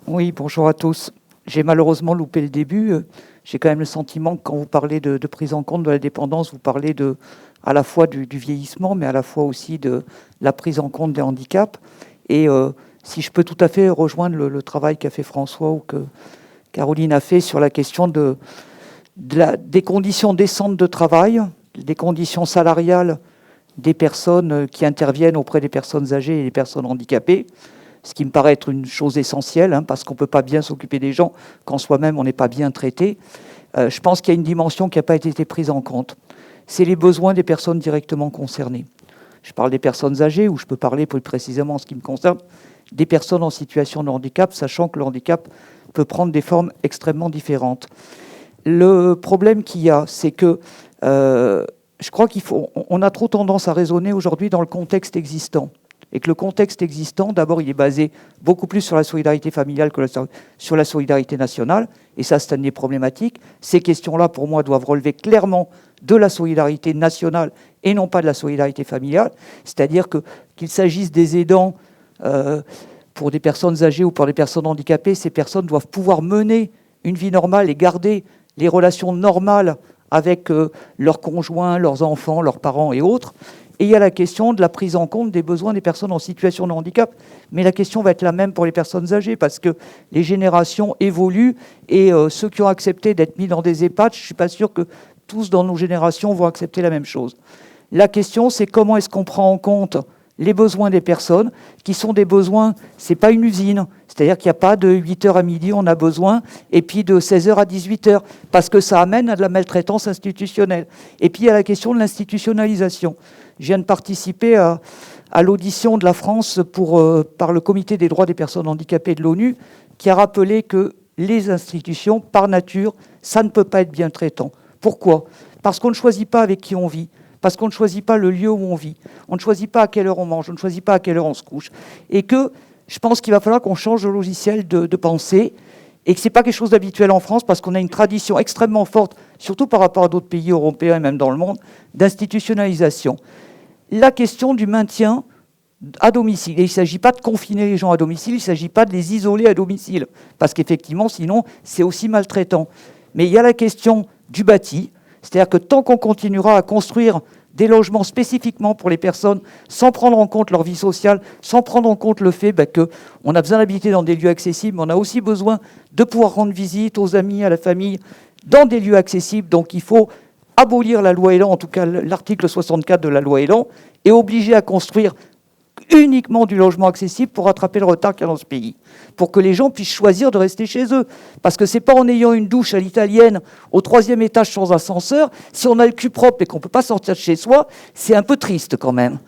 Oui, bonjour à tous. J'ai malheureusement loupé le début. J'ai quand même le sentiment que quand vous parlez de prise en compte de la dépendance, vous parlez à la fois du vieillissement, mais à la fois aussi de la prise en compte des handicaps. Et si je peux tout à fait rejoindre le travail qu'a fait François ou que Caroline a fait sur la question des conditions décentes de travail, des conditions salariales des personnes qui interviennent auprès des personnes âgées et des personnes handicapées, ce qui me paraît être une chose essentielle, parce qu'on ne peut pas bien s'occuper des gens quand soi-même on n'est pas bien traité. Je pense qu'il y a une dimension qui n'a pas été prise en compte. C'est les besoins des personnes directement concernées. Je parle des personnes âgées, ou je peux parler plus précisément en ce qui me concerne, des personnes en situation de handicap, sachant que le handicap peut prendre des formes extrêmement différentes. Le problème qu'il y a, c'est que je crois on a trop tendance à raisonner aujourd'hui dans le contexte existant. Et que le contexte existant, d'abord, il est basé beaucoup plus sur la solidarité familiale que sur la solidarité nationale. Et ça, c'est une des problématiques. Ces questions-là, pour moi, doivent relever clairement de la solidarité nationale et non pas de la solidarité familiale. C'est-à-dire qu'il s'agisse des aidants pour des personnes âgées ou pour des personnes handicapées, ces personnes doivent pouvoir mener une vie normale et garder les relations normales avec leurs conjoints, leurs enfants, leurs parents et autres. Et il y a la question de la prise en compte des besoins des personnes en situation de handicap. Mais la question va être la même pour les personnes âgées, parce que les générations évoluent et ceux qui ont accepté d'être mis dans des EHPAD, je ne suis pas sûr que tous dans nos générations vont accepter la même chose. La question, c'est comment est-ce qu'on prend en compte les besoins des personnes, qui sont des besoins, ce n'est pas une usine, c'est-à-dire qu'il n'y a pas de 8h à midi, on a besoin, et puis de 16h à 18h, parce que ça amène à de la maltraitance institutionnelle. Et puis il y a la question de l'institutionnalisation. Je viens de participer à l'audition de la France par le Comité des droits des personnes handicapées de l'ONU, qui a rappelé que les institutions, par nature, ça ne peut pas être bien traitant. Pourquoi ? Parce qu'on ne choisit pas avec qui on vit, parce qu'on ne choisit pas le lieu où on vit, on ne choisit pas à quelle heure on mange, on ne choisit pas à quelle heure on se couche. Et que je pense qu'il va falloir qu'on change de logiciel de pensée, et que ce n'est pas quelque chose d'habituel en France, parce qu'on a une tradition extrêmement forte, surtout par rapport à d'autres pays européens et même dans le monde, d'institutionnalisation. La question du maintien à domicile. Et il ne s'agit pas de confiner les gens à domicile, il ne s'agit pas de les isoler à domicile, parce qu'effectivement, sinon, c'est aussi maltraitant. Mais il y a la question du bâti, c'est-à-dire que tant qu'on continuera à construire des logements spécifiquement pour les personnes, sans prendre en compte leur vie sociale, sans prendre en compte le fait qu'on a besoin d'habiter dans des lieux accessibles, mais on a aussi besoin de pouvoir rendre visite aux amis, à la famille, dans des lieux accessibles. Donc il faut abolir la loi Elan, en tout cas l'article 64 de la loi Elan, et obliger à construire uniquement du logement accessible pour rattraper le retard qu'il y a dans ce pays, pour que les gens puissent choisir de rester chez eux. Parce que c'est pas en ayant une douche à l'italienne au 3e étage sans ascenseur, si on a le cul propre et qu'on ne peut pas sortir de chez soi, c'est un peu triste quand même.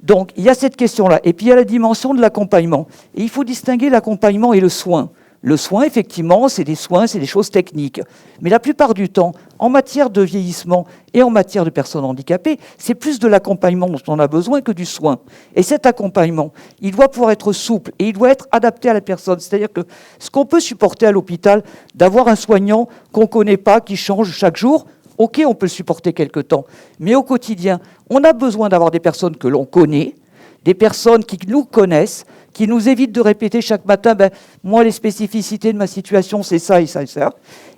Donc il y a cette question-là. Et puis il y a la dimension de l'accompagnement. Et il faut distinguer l'accompagnement et le soin. Le soin, effectivement, c'est des soins, c'est des choses techniques. Mais la plupart du temps, en matière de vieillissement et en matière de personnes handicapées, c'est plus de l'accompagnement dont on a besoin que du soin. Et cet accompagnement, il doit pouvoir être souple et il doit être adapté à la personne. C'est-à-dire que ce qu'on peut supporter à l'hôpital, d'avoir un soignant qu'on ne connaît pas, qui change chaque jour, ok, on peut le supporter quelque temps. Mais au quotidien, on a besoin d'avoir des personnes que l'on connaît, des personnes qui nous connaissent, qui nous évitent de répéter chaque matin, moi, les spécificités de ma situation, c'est ça et ça et ça.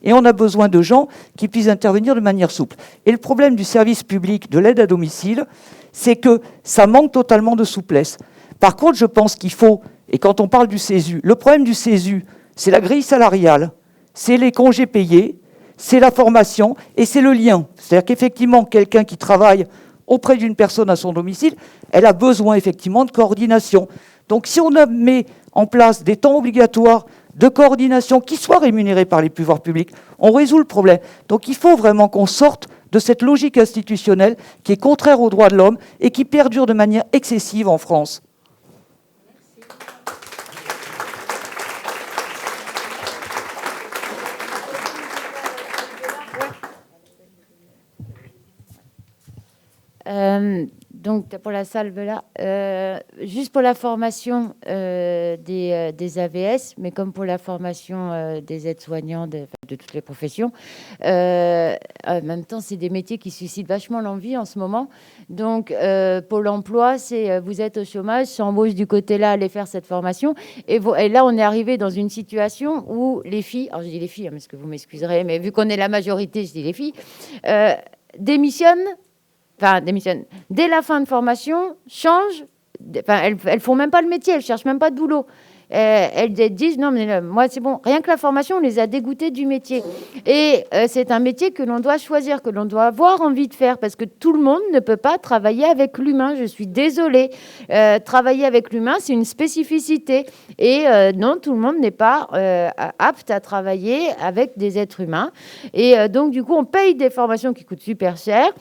Et on a besoin de gens qui puissent intervenir de manière souple. Et le problème du service public de l'aide à domicile, c'est que ça manque totalement de souplesse. Par contre, je pense qu'il faut, et quand on parle du CESU, le problème du CESU, c'est la grille salariale, c'est les congés payés, c'est la formation et c'est le lien. C'est-à-dire qu'effectivement, quelqu'un qui travaille auprès d'une personne à son domicile, elle a besoin effectivement de coordination. Donc si on met en place des temps obligatoires de coordination qui soient rémunérés par les pouvoirs publics, on résout le problème. Donc il faut vraiment qu'on sorte de cette logique institutionnelle qui est contraire aux droits de l'homme et qui perdure de manière excessive en France. Donc pour la salle là, juste pour la formation des AVS, mais comme pour la formation des aides-soignants de toutes les professions, en même temps c'est des métiers qui suscitent vachement l'envie en ce moment. Donc Pôle emploi, c'est vous êtes au chômage, s'embauche du côté là, allez faire cette formation. Et là on est arrivé dans une situation où les filles, alors je dis les filles, hein, parce que vous m'excuserez, mais vu qu'on est la majorité, je dis les filles, démissionnent. Dès la fin de formation, changent. Elles font même pas le métier, elles cherchent même pas de boulot. Elles disent non mais moi c'est bon. Rien que la formation, on les a dégoûtées du métier. Et c'est un métier que l'on doit choisir, que l'on doit avoir envie de faire, parce que tout le monde ne peut pas travailler avec l'humain. Je suis désolée. Travailler avec l'humain, c'est une spécificité. Et non, tout le monde n'est pas apte à travailler avec des êtres humains. Et donc du coup, on paye des formations qui coûtent super cher.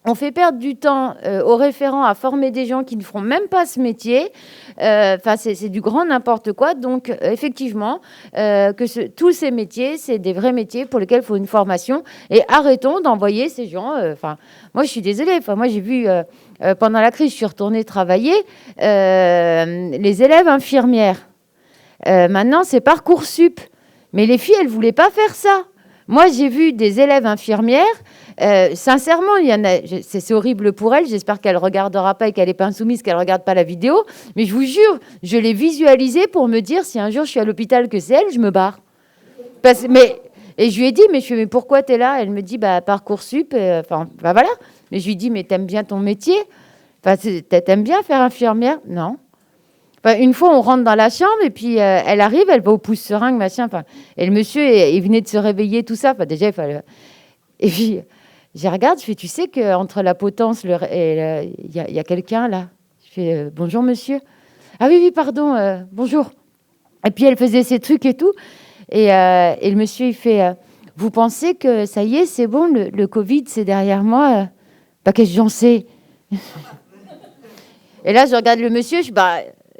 On fait perdre du temps aux référents à former des gens qui ne feront même pas ce métier. C'est du grand n'importe quoi. Donc, effectivement, tous ces métiers, c'est des vrais métiers pour lesquels il faut une formation. Et arrêtons d'envoyer ces gens. Moi, je suis désolée. Moi, j'ai vu, pendant la crise, je suis retournée travailler, les élèves infirmières. Maintenant, c'est Parcoursup. Mais les filles, elles ne voulaient pas faire ça. Moi, j'ai vu des élèves infirmières. Sincèrement, il y en a. C'est horrible pour elle. J'espère qu'elle ne regardera pas et qu'elle n'est pas insoumise, qu'elle ne regarde pas la vidéo. Mais je vous jure, je l'ai visualisé pour me dire si un jour je suis à l'hôpital que c'est elle, je me barre. Et je lui ai dit, mais pourquoi tu es là? Elle me dit, Parcoursup. Voilà. Mais je lui dis, mais t'aimes bien ton métier? T'aimes bien faire infirmière? Non. Une fois, on rentre dans la chambre et puis elle arrive, elle va au pouce seringue, machin. Et le monsieur, il venait de se réveiller, tout ça. Déjà, il fallait. Et puis, je regarde, je fais, tu sais qu'entre la potence et il y a quelqu'un là. Je fais, bonjour monsieur. Ah oui, pardon, bonjour. Et puis, elle faisait ses trucs et tout. Et le monsieur, il fait, vous pensez que ça y est, c'est bon, le Covid, c'est derrière moi? Qu'est-ce que j'en sais? Et là, je regarde le monsieur, je dis,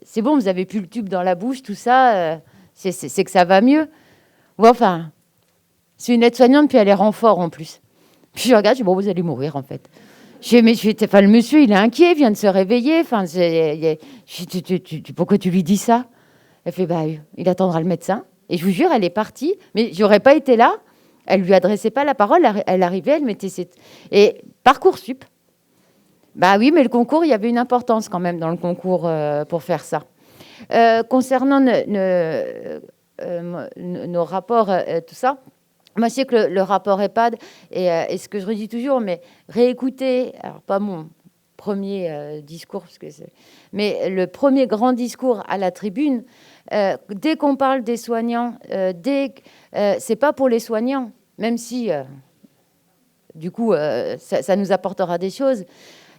c'est bon, vous avez plus le tube dans la bouche, tout ça, c'est que ça va mieux. Ou enfin, c'est une aide-soignante, puis elle est renfort en plus. Puis je regarde, je dis, bon, vous allez mourir en fait. Le monsieur, il est inquiet, il vient de se réveiller. Pourquoi tu lui dis ça? Elle fait, il attendra le médecin. Et je vous jure, elle est partie, mais j'aurais pas été là. Elle lui adressait pas la parole, elle arrivait, elle mettait ses... Et Parcoursup. Oui, mais le concours, il y avait une importance quand même dans le concours pour faire ça. Concernant nos rapports, tout ça, moi, je sais que le rapport EHPAD, et ce que je redis toujours, mais réécouter, alors pas mon premier discours, mais le premier grand discours à la tribune, dès qu'on parle des soignants, c'est pas pour les soignants, même si, du coup, ça nous apportera des choses.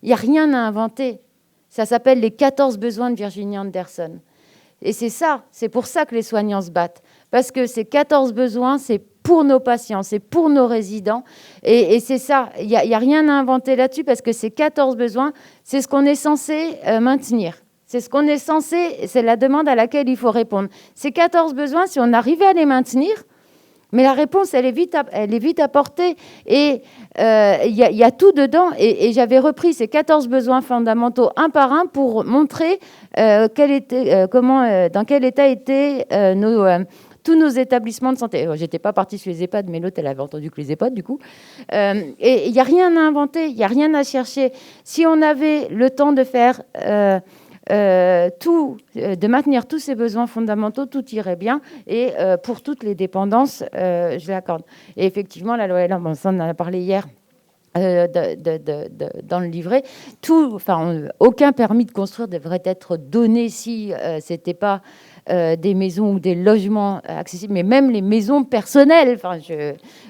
Il n'y a rien à inventer. Ça s'appelle les 14 besoins de Virginia Anderson. Et c'est pour ça que les soignants se battent. Parce que ces 14 besoins, c'est pour nos patients, c'est pour nos résidents. Et c'est ça, il n'y a rien à inventer là-dessus, parce que ces 14 besoins, c'est ce qu'on est censé maintenir. C'est ce qu'on est censé, c'est la demande à laquelle il faut répondre. Ces 14 besoins, si on arrivait à les maintenir, mais la réponse, elle est vite apportée. Et il y a tout dedans. Et j'avais repris ces 14 besoins fondamentaux un par un pour montrer dans quel état étaient tous nos établissements de santé. J'étais pas partie sur les EHPAD, mais l'autre, elle avait entendu que les EHPAD, du coup. Et il n'y a rien à inventer, il n'y a rien à chercher. Si on avait le temps de faire... de maintenir tous ces besoins fondamentaux, tout irait bien. Et pour toutes les dépendances, je l'accorde. Et effectivement, la loi Elan, on en a parlé hier dans le livret, aucun permis de construire devrait être donné si c'était pas des maisons ou des logements accessibles, mais même les maisons personnelles.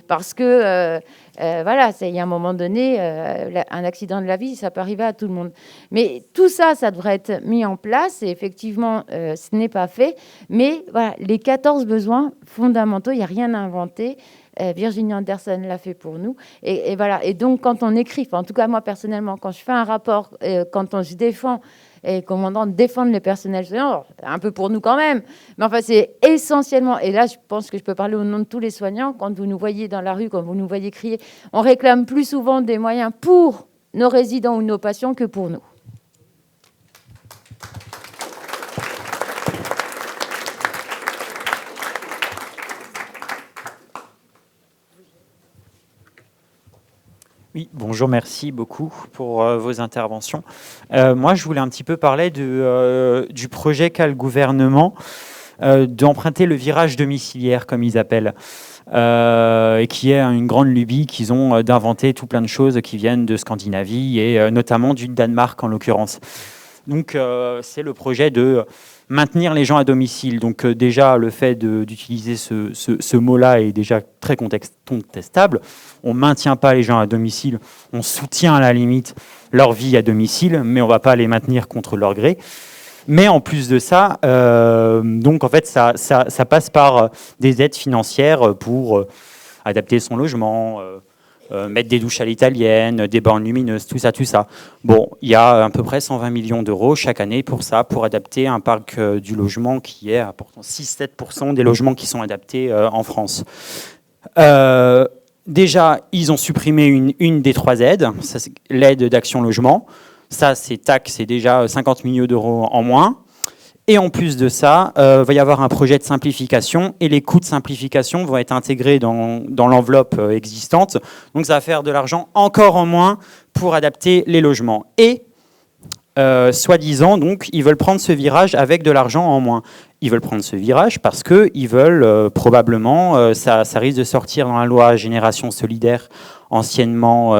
Parce que voilà, il y a un moment donné, un accident de la vie, ça peut arriver à tout le monde. Mais tout ça, ça devrait être mis en place. Et effectivement, ce n'est pas fait. Mais voilà, les 14 besoins fondamentaux, il n'y a rien à inventer. Virginie Anderson l'a fait pour nous. Et voilà. Et donc, quand on écrit, en tout cas, moi, personnellement, quand je fais un rapport, quand je défends, et commandant de défendre les personnels soignants, un peu pour nous quand même, mais enfin c'est essentiellement, et là je pense que je peux parler au nom de tous les soignants, quand vous nous voyez dans la rue, quand vous nous voyez crier, on réclame plus souvent des moyens pour nos résidents ou nos patients que pour nous. Oui, bonjour, merci beaucoup pour vos interventions. Moi, je voulais un petit peu parler du projet qu'a le gouvernement d'emprunter le virage domiciliaire, comme ils appellent, et qui est une grande lubie qu'ils ont d'inventer tout plein de choses qui viennent de Scandinavie et notamment du Danemark en l'occurrence. Donc, c'est le projet de maintenir les gens à domicile. Donc déjà, le fait d'utiliser ce mot-là est déjà très contestable. On ne maintient pas les gens à domicile, on soutient à la limite leur vie à domicile, mais on ne va pas les maintenir contre leur gré. Mais en plus de ça, donc en fait, ça passe par des aides financières pour adapter son logement, mettre des douches à l'italienne, des bornes lumineuses, tout ça. Bon, il y a à peu près 120 millions d'euros chaque année pour ça, pour adapter un parc du logement qui est à 6-7% des logements qui sont adaptés en France. Déjà, ils ont supprimé une des 3 aides, l'aide d'Action Logement. Ça, c'est déjà 50 millions d'euros en moins. Et en plus de ça, va y avoir un projet de simplification et les coûts de simplification vont être intégrés dans l'enveloppe existante. Donc ça va faire de l'argent encore en moins pour adapter les logements. Et soi-disant, donc, ils veulent prendre ce virage avec de l'argent en moins. Ils veulent prendre ce virage parce qu'ils veulent probablement, ça risque de sortir dans la loi Génération Solidaire, anciennement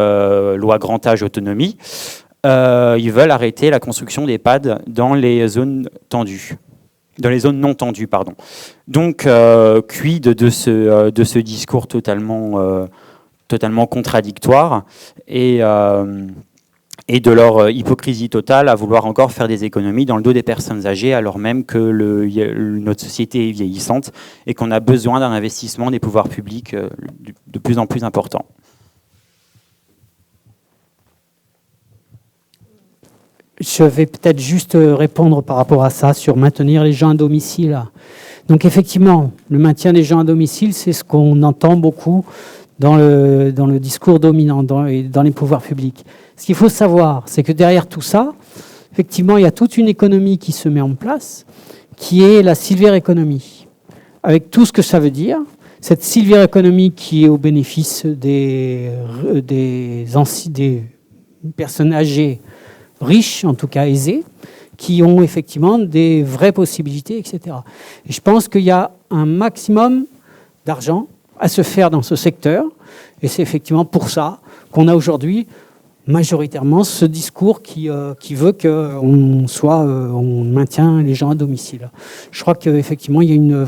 loi Grand Âge Autonomie. Ils veulent arrêter la construction d'EHPAD dans les zones tendues, dans les zones non tendues, pardon. Donc, quid de ce discours totalement contradictoire et de leur hypocrisie totale à vouloir encore faire des économies dans le dos des personnes âgées, alors même que notre société est vieillissante et qu'on a besoin d'un investissement des pouvoirs publics de plus en plus important. Je vais peut-être juste répondre par rapport à ça, sur maintenir les gens à domicile. Donc effectivement, le maintien des gens à domicile, c'est ce qu'on entend beaucoup dans le discours dominant, dans les pouvoirs publics. Ce qu'il faut savoir, c'est que derrière tout ça, effectivement, il y a toute une économie qui se met en place, qui est la silver economy. Avec tout ce que ça veut dire, cette silver economy qui est au bénéfice des personnes âgées, riches, en tout cas aisés, qui ont effectivement des vraies possibilités, etc. Et je pense qu'il y a un maximum d'argent à se faire dans ce secteur, et c'est effectivement pour ça qu'on a aujourd'hui majoritairement ce discours qui veut qu'on maintient les gens à domicile. Je crois qu'effectivement, il y a une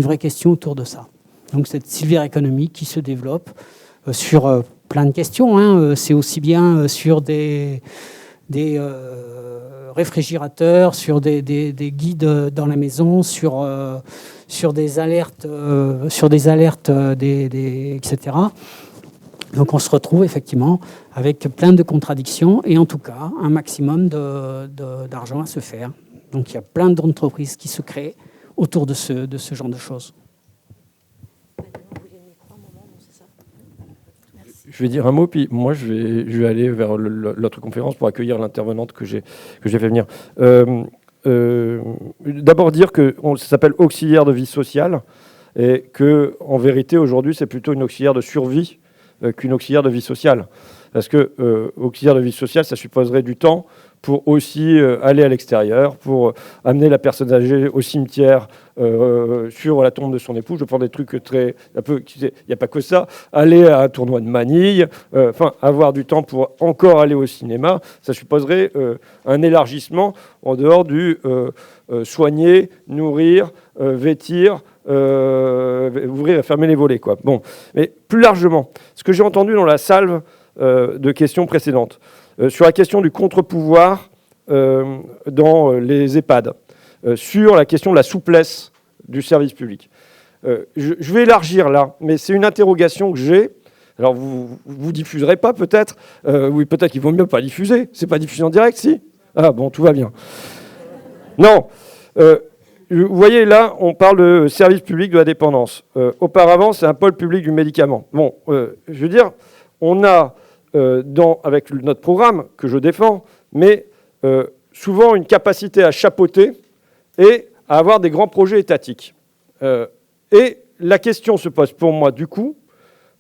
vraie question autour de ça. Donc cette silver economy qui se développe sur plein de questions. C'est aussi bien sur des réfrigérateurs, sur des guides dans la maison, sur des alertes, etc. Donc on se retrouve effectivement avec plein de contradictions et en tout cas un maximum d'argent à se faire. Donc il y a plein d'entreprises qui se créent autour de ce genre de choses. Je vais dire un mot, puis moi je vais aller vers l'autre conférence pour accueillir l'intervenante que j'ai fait venir. D'abord dire que ça s'appelle auxiliaire de vie sociale et que en vérité aujourd'hui c'est plutôt une auxiliaire de survie qu'une auxiliaire de vie sociale. Parce que auxiliaire de vie sociale, ça supposerait du temps pour aussi aller à l'extérieur, pour amener la personne âgée au cimetière sur la tombe de son époux. Je prends des trucs très... Il n'y a pas que ça. Aller à un tournoi de manille, avoir du temps pour encore aller au cinéma, ça supposerait un élargissement en dehors du soigner, nourrir, vêtir, ouvrir et fermer les volets, quoi. Bon, mais plus largement, ce que j'ai entendu dans la salve de questions précédentes, sur la question du contre-pouvoir dans les EHPAD, sur la question de la souplesse du service public. Je vais élargir là, mais c'est une interrogation que j'ai. Alors vous diffuserez pas peut-être, oui peut-être qu'il vaut mieux pas diffuser. C'est pas diffusé en direct, si? Ah bon, tout va bien. Non. Vous voyez, là, on parle de service public de la dépendance. Auparavant, c'est un pôle public du médicament. Bon, je veux dire, on a, avec notre programme, que je défends, mais souvent une capacité à chapeauter et à avoir des grands projets étatiques. Et la question se pose pour moi, du coup,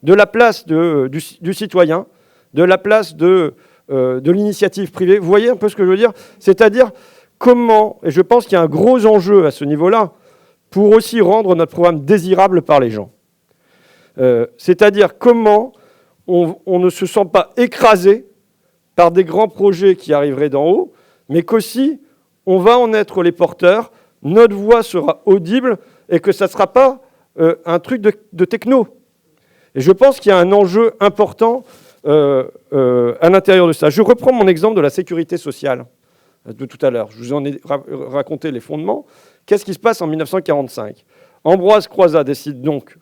de la place du citoyen, de la place de l'initiative privée. Vous voyez un peu ce que je veux dire? C'est-à-dire... Comment, et je pense qu'il y a un gros enjeu à ce niveau-là, pour aussi rendre notre programme désirable par les gens. C'est-à-dire comment on ne se sent pas écrasé par des grands projets qui arriveraient d'en haut, mais qu'aussi on va en être les porteurs, notre voix sera audible et que ça ne sera pas un truc de techno. Et je pense qu'il y a un enjeu important à l'intérieur de ça. Je reprends mon exemple de la sécurité sociale de tout à l'heure. Je vous en ai raconté les fondements. Qu'est-ce qui se passe en 1945 ? Ambroise Croizat décide donc,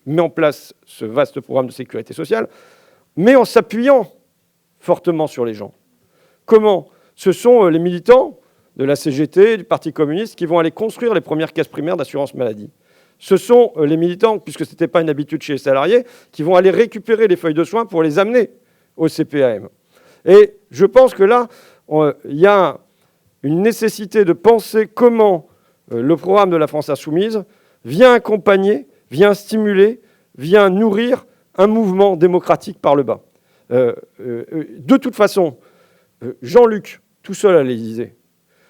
met en place ce vaste programme de sécurité sociale, mais en s'appuyant fortement sur les gens. Comment ? Ce sont les militants de la CGT, du Parti communiste, qui vont aller construire les premières caisses primaires d'assurance maladie. Ce sont les militants, puisque ce n'était pas une habitude chez les salariés, qui vont aller récupérer les feuilles de soins pour les amener au CPAM. Et je pense que là, il y a une nécessité de penser comment le programme de la France Insoumise vient accompagner, vient stimuler, vient nourrir un mouvement démocratique par le bas. De toute façon, Jean-Luc, tout seul à l'Élysée,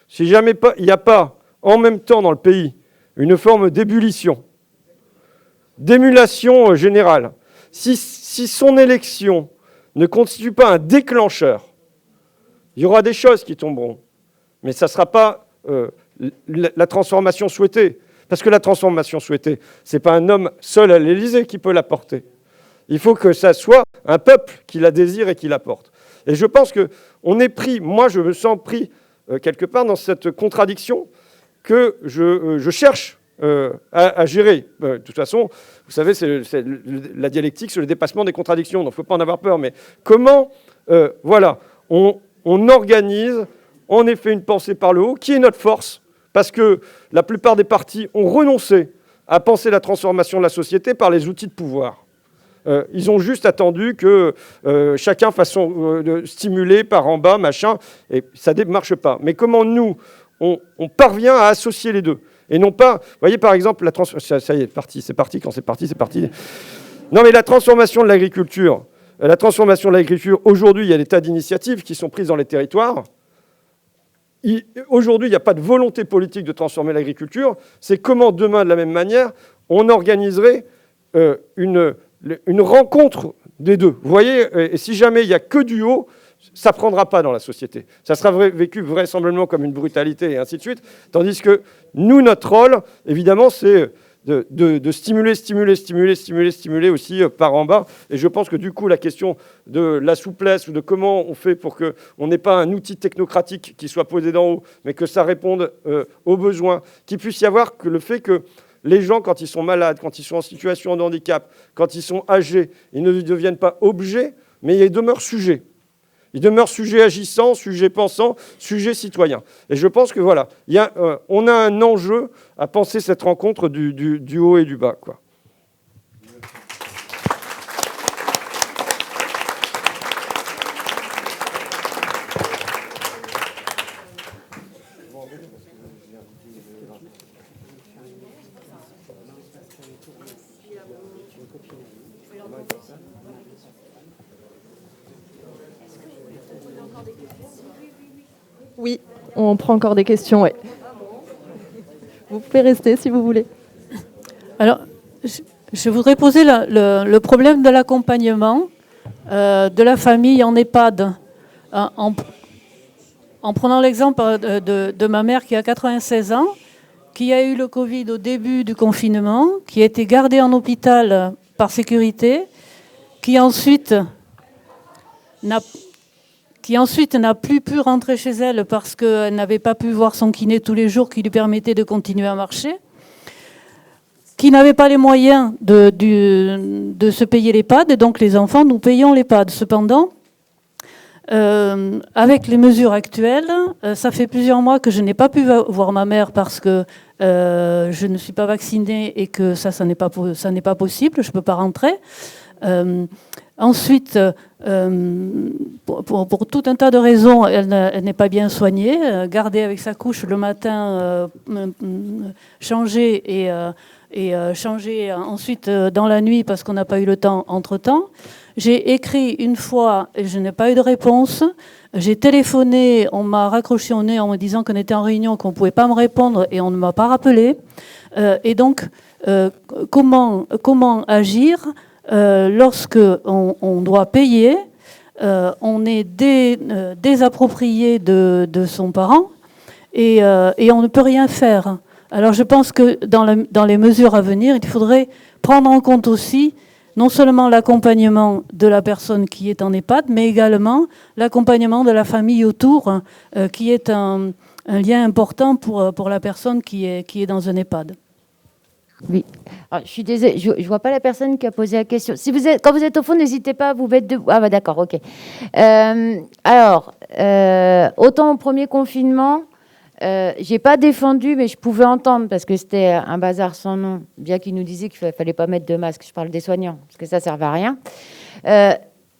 si jamais il n'y a pas en même temps dans le pays une forme d'ébullition, d'émulation générale, si son élection ne constitue pas un déclencheur, il y aura des choses qui tomberont, mais ça ne sera pas la transformation souhaitée. Parce que la transformation souhaitée, ce n'est pas un homme seul à l'Élysée qui peut l'apporter. Il faut que ça soit un peuple qui la désire et qui la porte. Et je pense qu'on est pris, moi je me sens pris quelque part dans cette contradiction que je cherche à gérer. De toute façon, vous savez, la dialectique, c'est le dépassement des contradictions, donc il ne faut pas en avoir peur. Mais comment, on organise en effet une pensée par le haut, qui est notre force, parce que la plupart des partis ont renoncé à penser la transformation de la société par les outils de pouvoir. Ils ont juste attendu que chacun fasse stimuler par en bas, machin, et ça ne marche pas. Mais comment nous, on parvient à associer les deux, et non pas... Vous voyez, par exemple, ça y est, c'est parti, quand c'est parti, c'est parti. Non, mais la transformation de l'agriculture... La transformation de l'agriculture, aujourd'hui, il y a des tas d'initiatives qui sont prises dans les territoires. Aujourd'hui, il n'y a pas de volonté politique de transformer l'agriculture. C'est comment, demain, de la même manière, on organiserait une rencontre des deux. Vous voyez, et si jamais il n'y a que du haut, ça ne prendra pas dans la société. Ça sera vécu vraisemblablement comme une brutalité, et ainsi de suite. Tandis que nous, notre rôle, évidemment, c'est... De stimuler aussi par en bas. Et je pense que du coup, la question de la souplesse ou de comment on fait pour qu'on n'ait pas un outil technocratique qui soit posé d'en haut, mais que ça réponde aux besoins, qu'il puisse y avoir que le fait que les gens, quand ils sont malades, quand ils sont en situation de handicap, quand ils sont âgés, ils ne deviennent pas objets, mais ils demeurent sujets. Il demeure sujet agissant, sujet pensant, sujet citoyen. Et je pense que voilà, on a un enjeu à penser cette rencontre du haut et du bas, quoi. Oui, on prend encore des questions, ouais. Vous pouvez rester si vous voulez. Alors, je voudrais poser le problème de l'accompagnement de la famille en EHPAD. En prenant l'exemple de ma mère qui a 96 ans, qui a eu le Covid au début du confinement, qui a été gardée en hôpital par sécurité, qui ensuite n'a plus pu rentrer chez elle parce qu'elle n'avait pas pu voir son kiné tous les jours qui lui permettait de continuer à marcher, qui n'avait pas les moyens de se payer l'EHPAD, et donc les enfants, nous payons l'EHPAD. Cependant, avec les mesures actuelles, ça fait plusieurs mois que je n'ai pas pu voir ma mère parce que je ne suis pas vaccinée et que ça n'est pas possible, je ne peux pas rentrer. Ensuite, pour tout un tas de raisons, elle n'est pas bien soignée, gardée avec sa couche le matin, changée et changée ensuite dans la nuit parce qu'on n'a pas eu le temps entre-temps. J'ai écrit une fois et je n'ai pas eu de réponse. J'ai téléphoné, on m'a raccroché au nez en me disant qu'on était en réunion, qu'on ne pouvait pas me répondre et on ne m'a pas rappelé. Et donc, comment agir lorsque on doit payer, on est désapproprié de son parent et on ne peut rien faire. Alors je pense que dans les mesures à venir, il faudrait prendre en compte aussi non seulement l'accompagnement de la personne qui est en EHPAD, mais également l'accompagnement de la famille autour, qui est un lien important pour la personne qui est dans un EHPAD. Oui. Alors, je suis désolée, je ne vois pas la personne qui a posé la question. Quand vous êtes au fond, n'hésitez pas à vous mettre debout. Ah bah d'accord, ok. Autant au premier confinement, j'ai pas défendu, mais je pouvais entendre, parce que c'était un bazar sans nom, bien qu'ils nous disaient qu'il ne fallait pas mettre de masque. Je parle des soignants, parce que ça ne servait à rien.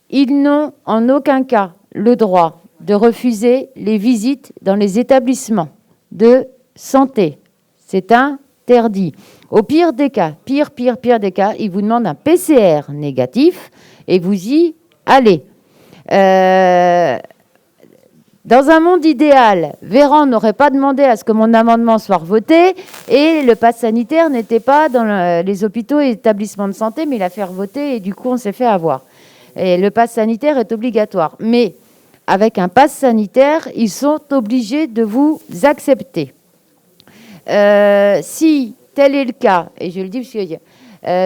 Ils n'ont en aucun cas le droit de refuser les visites dans les établissements de santé. C'est interdit. Au pire des cas, pire des cas, ils vous demandent un PCR négatif et vous y allez. Dans un monde idéal, Véran n'aurait pas demandé à ce que mon amendement soit revoté et le pass sanitaire n'était pas dans les hôpitaux et établissements de santé, mais il a fait revoter et du coup on s'est fait avoir. Et le pass sanitaire est obligatoire. Mais avec un pass sanitaire, ils sont obligés de vous accepter. Si tel est le cas, et je le dis parce que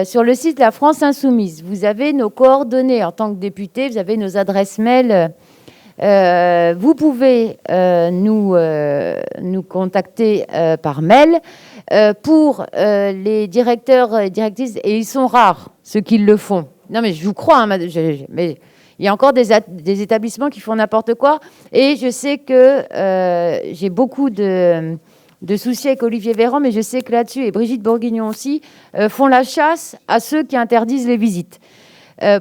sur le site La France Insoumise, vous avez nos coordonnées en tant que député, vous avez nos adresses mail. Vous pouvez nous contacter par mail pour les directeurs et directrices, et ils sont rares ceux qui le font. Non mais je vous crois, hein, mais il y a encore des établissements qui font n'importe quoi, et je sais que j'ai beaucoup de soucis avec Olivier Véran, mais je sais que là-dessus, et Brigitte Bourguignon aussi, font la chasse à ceux qui interdisent les visites.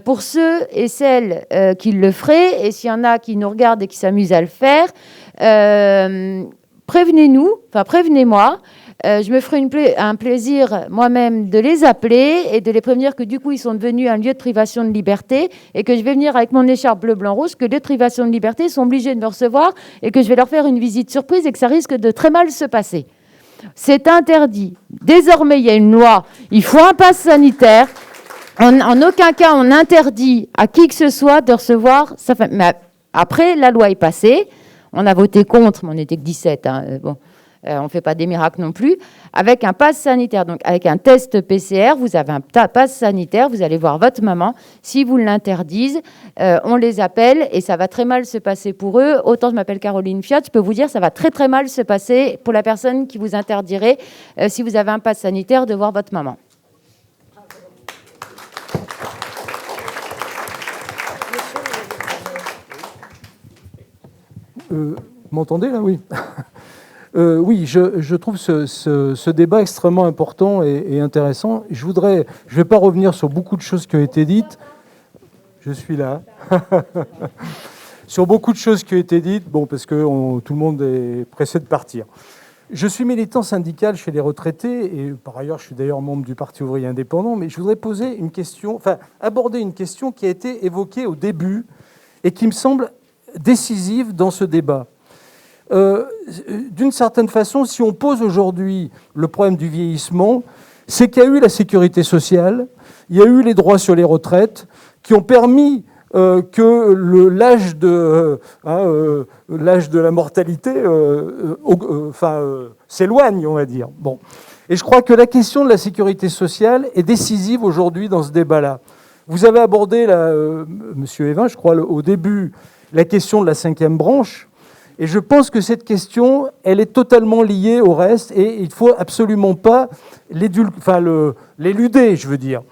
Pour ceux et celles qui le feraient, et s'il y en a qui nous regardent et qui s'amusent à le faire, prévenez-moi. Je me ferai un plaisir moi-même de les appeler et de les prévenir que du coup, ils sont devenus un lieu de privation de liberté et que je vais venir avec mon écharpe bleu, blanc, rouge, que les privations de liberté sont obligés de me recevoir et que je vais leur faire une visite surprise et que ça risque de très mal se passer. C'est interdit. Désormais, il y a une loi. Il faut un pass sanitaire. En aucun cas, on interdit à qui que ce soit de recevoir sa famille. Mais après, la loi est passée. On a voté contre, mais on n'était que 17. On ne fait pas des miracles non plus. Avec un pass sanitaire, donc avec un test PCR, vous avez un pass sanitaire, vous allez voir votre maman. Si vous l'interdisent, on les appelle et ça va très mal se passer pour eux. Autant je m'appelle Caroline Fiat, je peux vous dire ça va très très mal se passer pour la personne qui vous interdirait, si vous avez un pass sanitaire, de voir votre maman. Vous m'entendez là? Oui. Oui, je trouve ce débat extrêmement important et intéressant. Je ne vais pas revenir sur beaucoup de choses qui ont été dites. Je suis là. Sur beaucoup de choses qui ont été dites, bon, parce que tout le monde est pressé de partir. Je suis militant syndical chez les retraités et par ailleurs, je suis d'ailleurs membre du Parti ouvrier indépendant, mais je voudrais poser une question, enfin, aborder une question qui a été évoquée au début et qui me semble décisive dans ce débat. D'une certaine façon, si on pose aujourd'hui le problème du vieillissement, c'est qu'il y a eu la sécurité sociale, il y a eu les droits sur les retraites qui ont permis que l'âge de la mortalité s'éloigne, on va dire. Bon. Et je crois que la question de la sécurité sociale est décisive aujourd'hui dans ce débat-là. Vous avez abordé, Monsieur Évin, je crois, au début, la question de la 5e branche. Et je pense que cette question, elle est totalement liée au reste et il ne faut absolument pas l'éluder, je veux dire.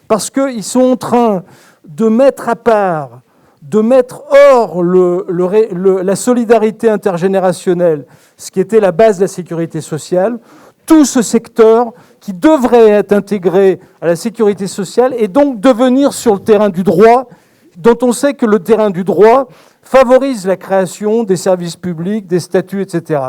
Parce qu'ils sont en train de mettre à part, de mettre hors la solidarité intergénérationnelle, ce qui était la base de la sécurité sociale, tout ce secteur qui devrait être intégré à la sécurité sociale et donc devenir sur le terrain du droit, dont on sait que le terrain du droit favorise la création des services publics, des statuts, etc.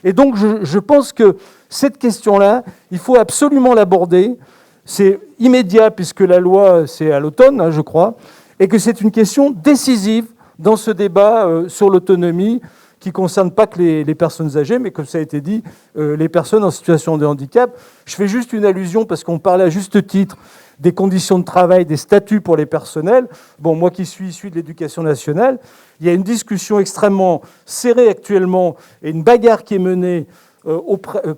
Et donc je pense que cette question-là, il faut absolument l'aborder. C'est immédiat puisque la loi, c'est à l'automne, je crois, et que c'est une question décisive dans ce débat sur l'autonomie qui ne concerne pas que les personnes âgées, mais comme ça a été dit, les personnes en situation de handicap. Je fais juste une allusion parce qu'on parlait à juste titre des conditions de travail, des statuts pour les personnels. Bon, moi qui suis issu de l'éducation nationale, il y a une discussion extrêmement serrée actuellement et une bagarre qui est menée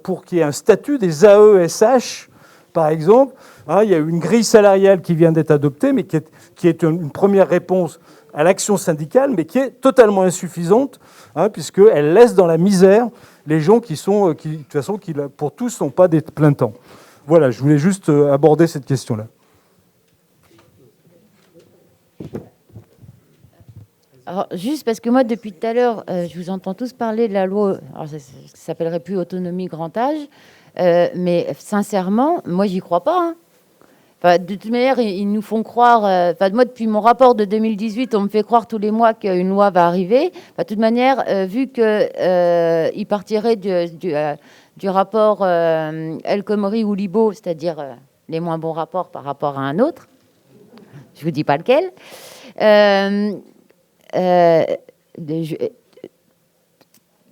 pour qu'il y ait un statut des AESH, par exemple. Il y a une grille salariale qui vient d'être adoptée, mais qui est une première réponse à l'action syndicale, mais qui est totalement insuffisante, puisqu'elle laisse dans la misère les gens qui, de toute façon, pour tous, n'ont pas des plein temps. Voilà, je voulais juste aborder cette question-là. Alors, juste parce que moi, depuis tout à l'heure, je vous entends tous parler de la loi, alors ça ne s'appellerait plus autonomie grand âge, mais sincèrement, moi, j'y crois pas. Hein. Enfin, de toute manière, ils nous font croire... moi, depuis mon rapport de 2018, on me fait croire tous les mois qu'une loi va arriver. De toute manière, vu qu'il partirait du rapport El Khomri ou Libaud, c'est-à-dire les moins bons rapports par rapport à un autre, je ne vous dis pas lequel,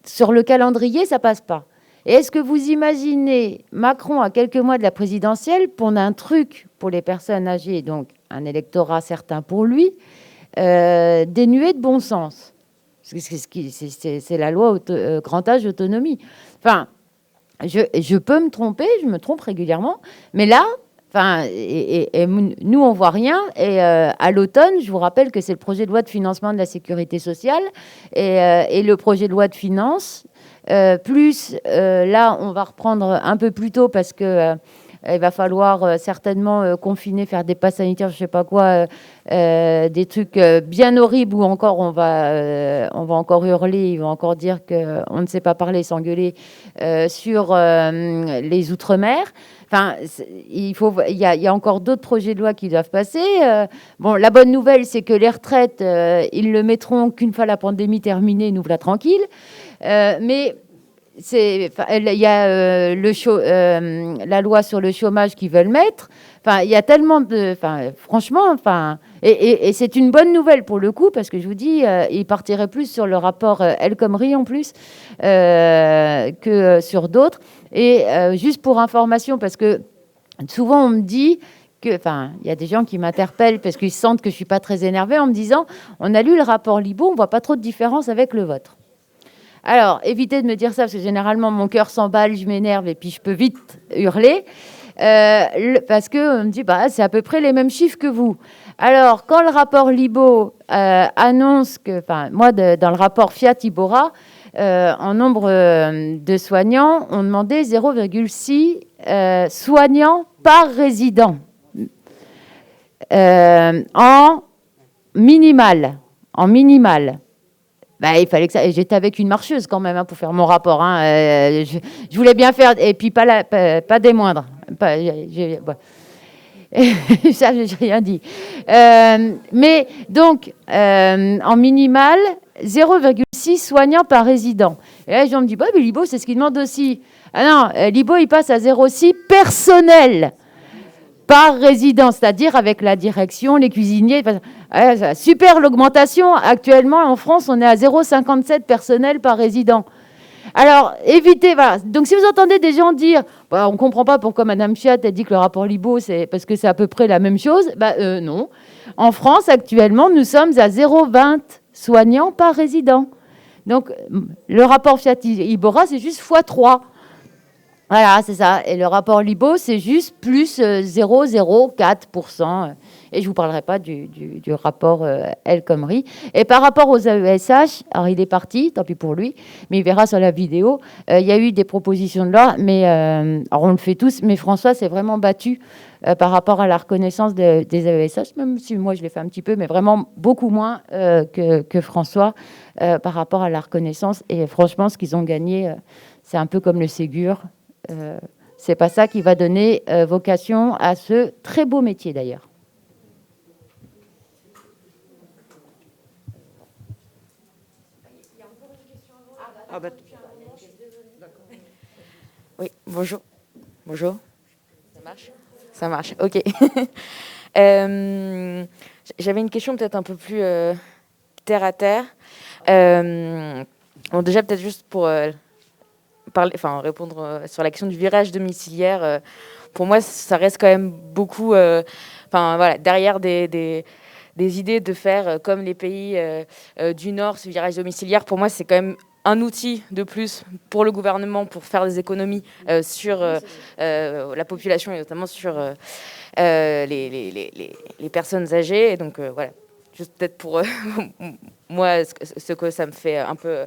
sur le calendrier, ça passe pas. Et est-ce que vous imaginez Macron à quelques mois de la présidentielle pour un truc pour les personnes âgées, donc un électorat certain pour lui, dénué de bon sens? C'est la loi grand âge autonomie. Enfin, je peux me tromper, je me trompe régulièrement, mais là, nous, on voit rien. Et à l'automne, je vous rappelle que c'est le projet de loi de financement de la sécurité sociale et le projet de loi de finances. Plus, là, on va reprendre un peu plus tôt parce que il va falloir certainement confiner, faire des passes sanitaires, je sais pas quoi, des trucs bien horribles où encore on va encore hurler, ils vont encore dire qu'on ne sait pas parler, s'engueuler sur les Outre-mer. Enfin, il y a encore d'autres projets de loi qui doivent passer. Bon, la bonne nouvelle, c'est que les retraites, ils le mettront qu'une fois la pandémie terminée, nous voilà tranquilles. Mais il y a la loi sur le chômage qu'ils veulent mettre. Enfin, il y a tellement de... franchement, et c'est une bonne nouvelle pour le coup, parce que je vous dis, ils partiraient plus sur le rapport El Khomri en plus que sur d'autres. Et juste pour information, parce que souvent on me dit que, il y a des gens qui m'interpellent parce qu'ils sentent que je suis pas très énervée en me disant, on a lu le rapport Libaud, on voit pas trop de différence avec le vôtre. Alors, évitez de me dire ça, parce que généralement, mon cœur s'emballe, je m'énerve, et puis je peux vite hurler, parce qu'on me dit, c'est à peu près les mêmes chiffres que vous. Alors, quand le rapport Libaud annonce que, moi, dans le rapport Fiat-Ibora, en nombre de soignants, on demandait 0,6 soignants par résident, en minimal. il fallait que ça. Et j'étais avec une marcheuse quand même pour faire mon rapport. Hein. Je voulais bien faire, et puis pas des moindres. Ça, j'ai rien dit. Mais donc, en minimal, 0,6 soignants par résident. Et là, les gens me disent, mais l'IBO, c'est ce qu'ils demandent aussi. Ah non, l'IBO, il passe à 0,6 personnel par résident, c'est-à-dire avec la direction, les cuisiniers. Super l'augmentation. Actuellement, en France, on est à 0,57 personnel par résident. Alors, évitez, voilà. Donc, si vous entendez des gens dire, on ne comprend pas pourquoi Mme Fiat a dit que le rapport Libaud, c'est parce que c'est à peu près la même chose, non. En France, actuellement, nous sommes à 0,20 soignants par résident. Donc, le rapport Fiat-Ibora, c'est juste x3. Voilà, c'est ça. Et le rapport Libaud, c'est juste plus 0,04%. Et je ne vous parlerai pas du rapport El Khomri. Et par rapport aux AESH, alors il est parti, tant pis pour lui, mais il verra sur la vidéo, il y a eu des propositions de loi, mais alors on le fait tous, mais François s'est vraiment battu par rapport à la reconnaissance des AESH, même si moi je l'ai fait un petit peu, mais vraiment beaucoup moins que François par rapport à la reconnaissance. Et franchement, ce qu'ils ont gagné, c'est un peu comme le Ségur. C'est pas ça qui va donner vocation à ce très beau métier d'ailleurs. Oui, bonjour. Bonjour. Ça marche ? Ça marche, ok. J'avais une question peut-être un peu plus terre à terre. Bon, déjà, peut-être juste pour répondre sur la question du virage domiciliaire. Pour moi, ça reste quand même beaucoup... derrière des idées de faire comme les pays du Nord, ce virage domiciliaire, pour moi, c'est quand même un outil de plus pour le gouvernement pour faire des économies sur la population et notamment sur les personnes âgées. Et donc, voilà, juste peut-être pour moi, ce que ça me fait un peu...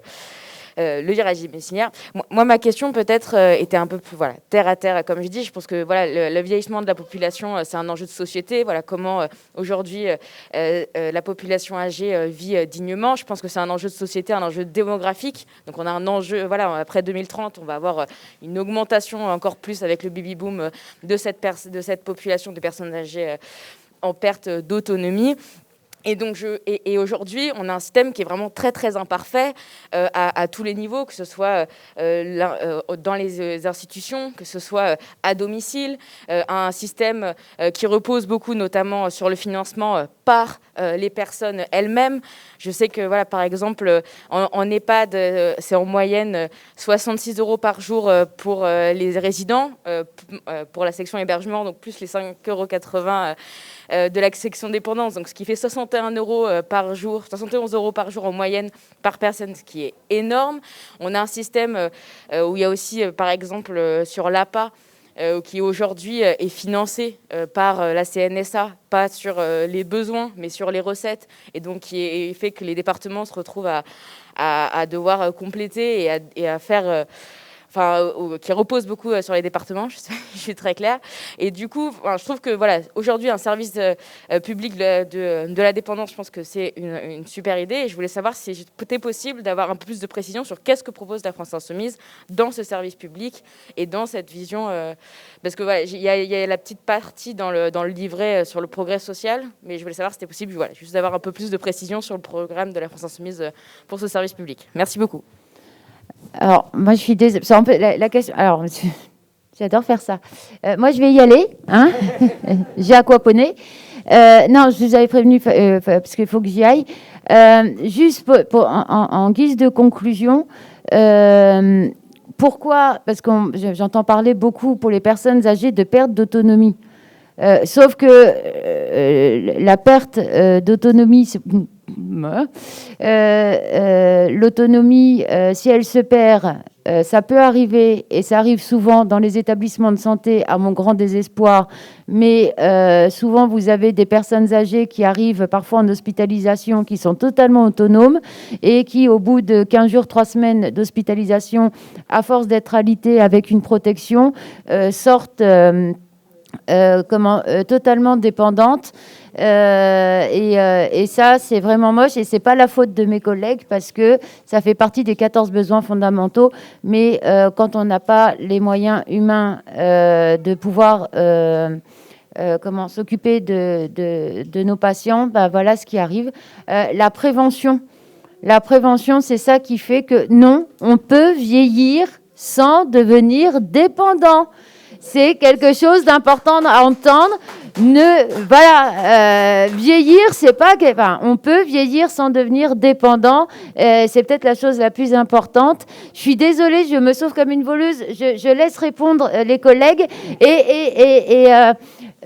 le virage domiciliaire. Moi, ma question peut-être était un peu plus terre à terre, comme je dis. Je pense que le vieillissement de la population, c'est un enjeu de société. Comment aujourd'hui la population âgée vit dignement. Je pense que c'est un enjeu de société, un enjeu démographique. Donc on a un enjeu, après 2030, on va avoir une augmentation encore plus avec le baby boom de cette population de personnes âgées en perte d'autonomie. Et donc, aujourd'hui, on a un système qui est vraiment très, très imparfait à tous les niveaux, que ce soit dans les institutions, que ce soit à domicile, un système qui repose beaucoup, notamment sur le financement par les personnes elles-mêmes. Je sais que, par exemple, en EHPAD, c'est en moyenne 66 € par jour pour les résidents, pour la section hébergement, donc plus les 5,80 € de la section dépendance, donc ce qui fait 61 € par jour, 71 € par jour en moyenne par personne, ce qui est énorme. On a un système où il y a aussi, par exemple, sur l'APA, qui aujourd'hui est financé par la CNSA, pas sur les besoins, mais sur les recettes, et donc qui fait que les départements se retrouvent à devoir compléter et à faire... qui repose beaucoup sur les départements, je suis très claire. Et du coup, je trouve que aujourd'hui, un service public de la dépendance, je pense que c'est une super idée. Et je voulais savoir si c'était possible d'avoir un peu plus de précision sur qu'est-ce que propose la France Insoumise dans ce service public et dans cette vision. Parce que il y a la petite partie dans le livret sur le progrès social, mais je voulais savoir si c'était possible juste d'avoir un peu plus de précision sur le programme de la France Insoumise pour ce service public. Merci beaucoup. Alors, moi, je suis désolée. C'est un peu la question. Alors, j'adore faire ça. Moi, je vais y aller. Hein. J'ai aquaponé. Non, je vous avais prévenu parce qu'il faut que j'y aille. Juste en guise de conclusion, pourquoi ? Parce que j'entends parler beaucoup pour les personnes âgées de perte d'autonomie. Sauf que la perte d'autonomie... l'autonomie, si elle se perd, ça peut arriver, et ça arrive souvent dans les établissements de santé, à mon grand désespoir, mais souvent vous avez des personnes âgées qui arrivent parfois en hospitalisation, qui sont totalement autonomes, et qui au bout de 15 jours, 3 semaines d'hospitalisation, à force d'être alitées avec une protection, sortent totalement dépendantes. Et ça, c'est vraiment moche. Et c'est pas la faute de mes collègues parce que ça fait partie des 14 besoins fondamentaux. Mais quand on n'a pas les moyens humains de pouvoir s'occuper de nos patients, ben voilà ce qui arrive. La prévention, c'est ça qui fait que non, on peut vieillir sans devenir dépendant. C'est quelque chose d'important à entendre. Vieillir, c'est pas on peut vieillir sans devenir dépendant. C'est peut-être la chose la plus importante. Je suis désolée, je me sauve comme une voleuse. Je laisse répondre les collègues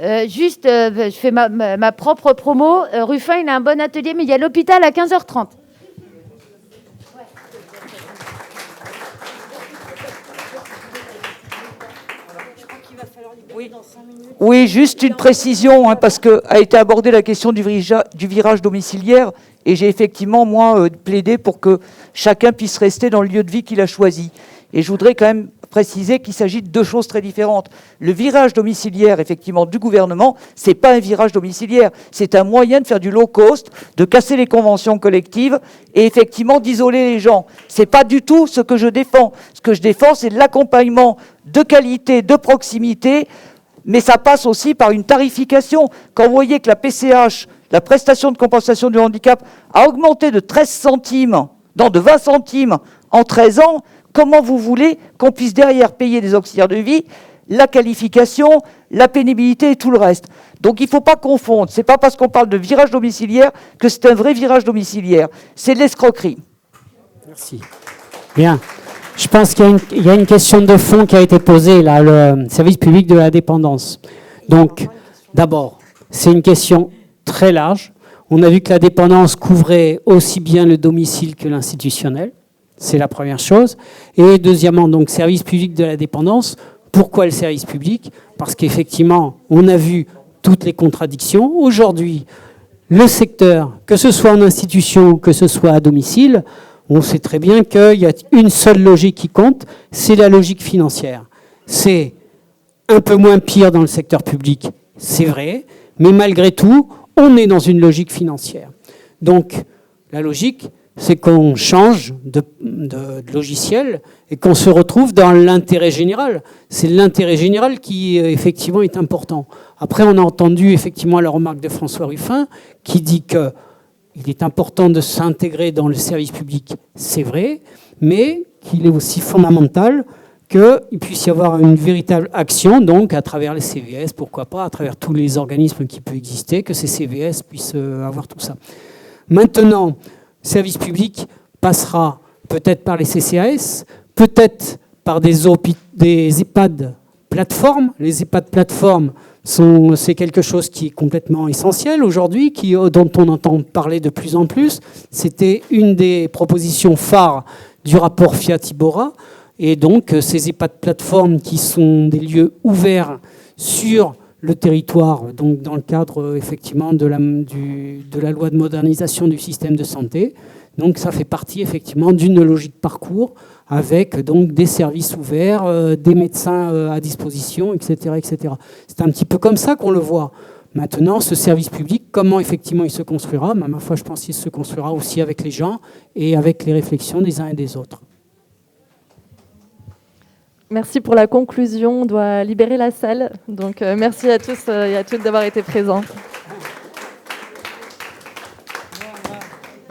je fais ma propre promo. Ruffin, il a un bon atelier, mais il y a l'hôpital à 15h30. Oui, juste une précision, parce qu'a été abordée la question du virage domiciliaire, et j'ai effectivement, moi, plaidé pour que chacun puisse rester dans le lieu de vie qu'il a choisi. Et je voudrais quand même préciser qu'il s'agit de deux choses très différentes. Le virage domiciliaire, effectivement, du gouvernement, c'est pas un virage domiciliaire, c'est un moyen de faire du low cost, de casser les conventions collectives et effectivement d'isoler les gens. C'est pas du tout ce que je défends. Ce que je défends, c'est l'accompagnement de qualité, de proximité, mais ça passe aussi par une tarification. Quand vous voyez que la PCH, la prestation de compensation du handicap, a augmenté de 13 centimes, de 20 centimes en 13 ans, comment vous voulez qu'on puisse derrière payer des auxiliaires de vie, la qualification, la pénibilité et tout le reste? Donc il ne faut pas confondre. Ce n'est pas parce qu'on parle de virage domiciliaire que c'est un vrai virage domiciliaire. C'est de l'escroquerie. Merci. Bien. Je pense qu'il y a une question de fond qui a été posée, là, le service public de la dépendance. Donc, d'abord, c'est une question très large. On a vu que la dépendance couvrait aussi bien le domicile que l'institutionnel. C'est la première chose. Et deuxièmement, donc, service public de la dépendance. Pourquoi le service public? Parce qu'effectivement, on a vu toutes les contradictions. Aujourd'hui, le secteur, que ce soit en institution ou que ce soit à domicile, on sait très bien qu'il y a une seule logique qui compte, c'est la logique financière. C'est un peu moins pire dans le secteur public, c'est vrai, mais malgré tout, on est dans une logique financière. Donc, la logique, c'est qu'on change de logiciel et qu'on se retrouve dans l'intérêt général. C'est l'intérêt général qui, effectivement, est important. Après, on a entendu, effectivement, la remarque de François Ruffin qui dit que il est important de s'intégrer dans le service public, c'est vrai, mais qu'il est aussi fondamental qu'il puisse y avoir une véritable action, donc à travers les CVS, pourquoi pas, à travers tous les organismes qui peuvent exister, que ces CVS puissent avoir tout ça. Maintenant, service public passera peut-être par les CCAS, peut-être par des EHPAD plateformes. Les EHPAD plateformes, c'est quelque chose qui est complètement essentiel aujourd'hui, dont on entend parler de plus en plus. C'était une des propositions phares du rapport Fiat-Iborra. Et donc, ces EHPAD plateformes qui sont des lieux ouverts sur le territoire, donc dans le cadre effectivement de la loi de modernisation du système de santé. Donc ça fait partie effectivement d'une logique parcours avec donc des services ouverts, des médecins à disposition, etc., etc. C'est un petit peu comme ça qu'on le voit. Maintenant, ce service public, comment effectivement il se construira? Ma foi, je pense qu'il se construira aussi avec les gens et avec les réflexions des uns et des autres. Merci pour la conclusion. On doit libérer la salle. Donc merci à tous et à toutes d'avoir été présents.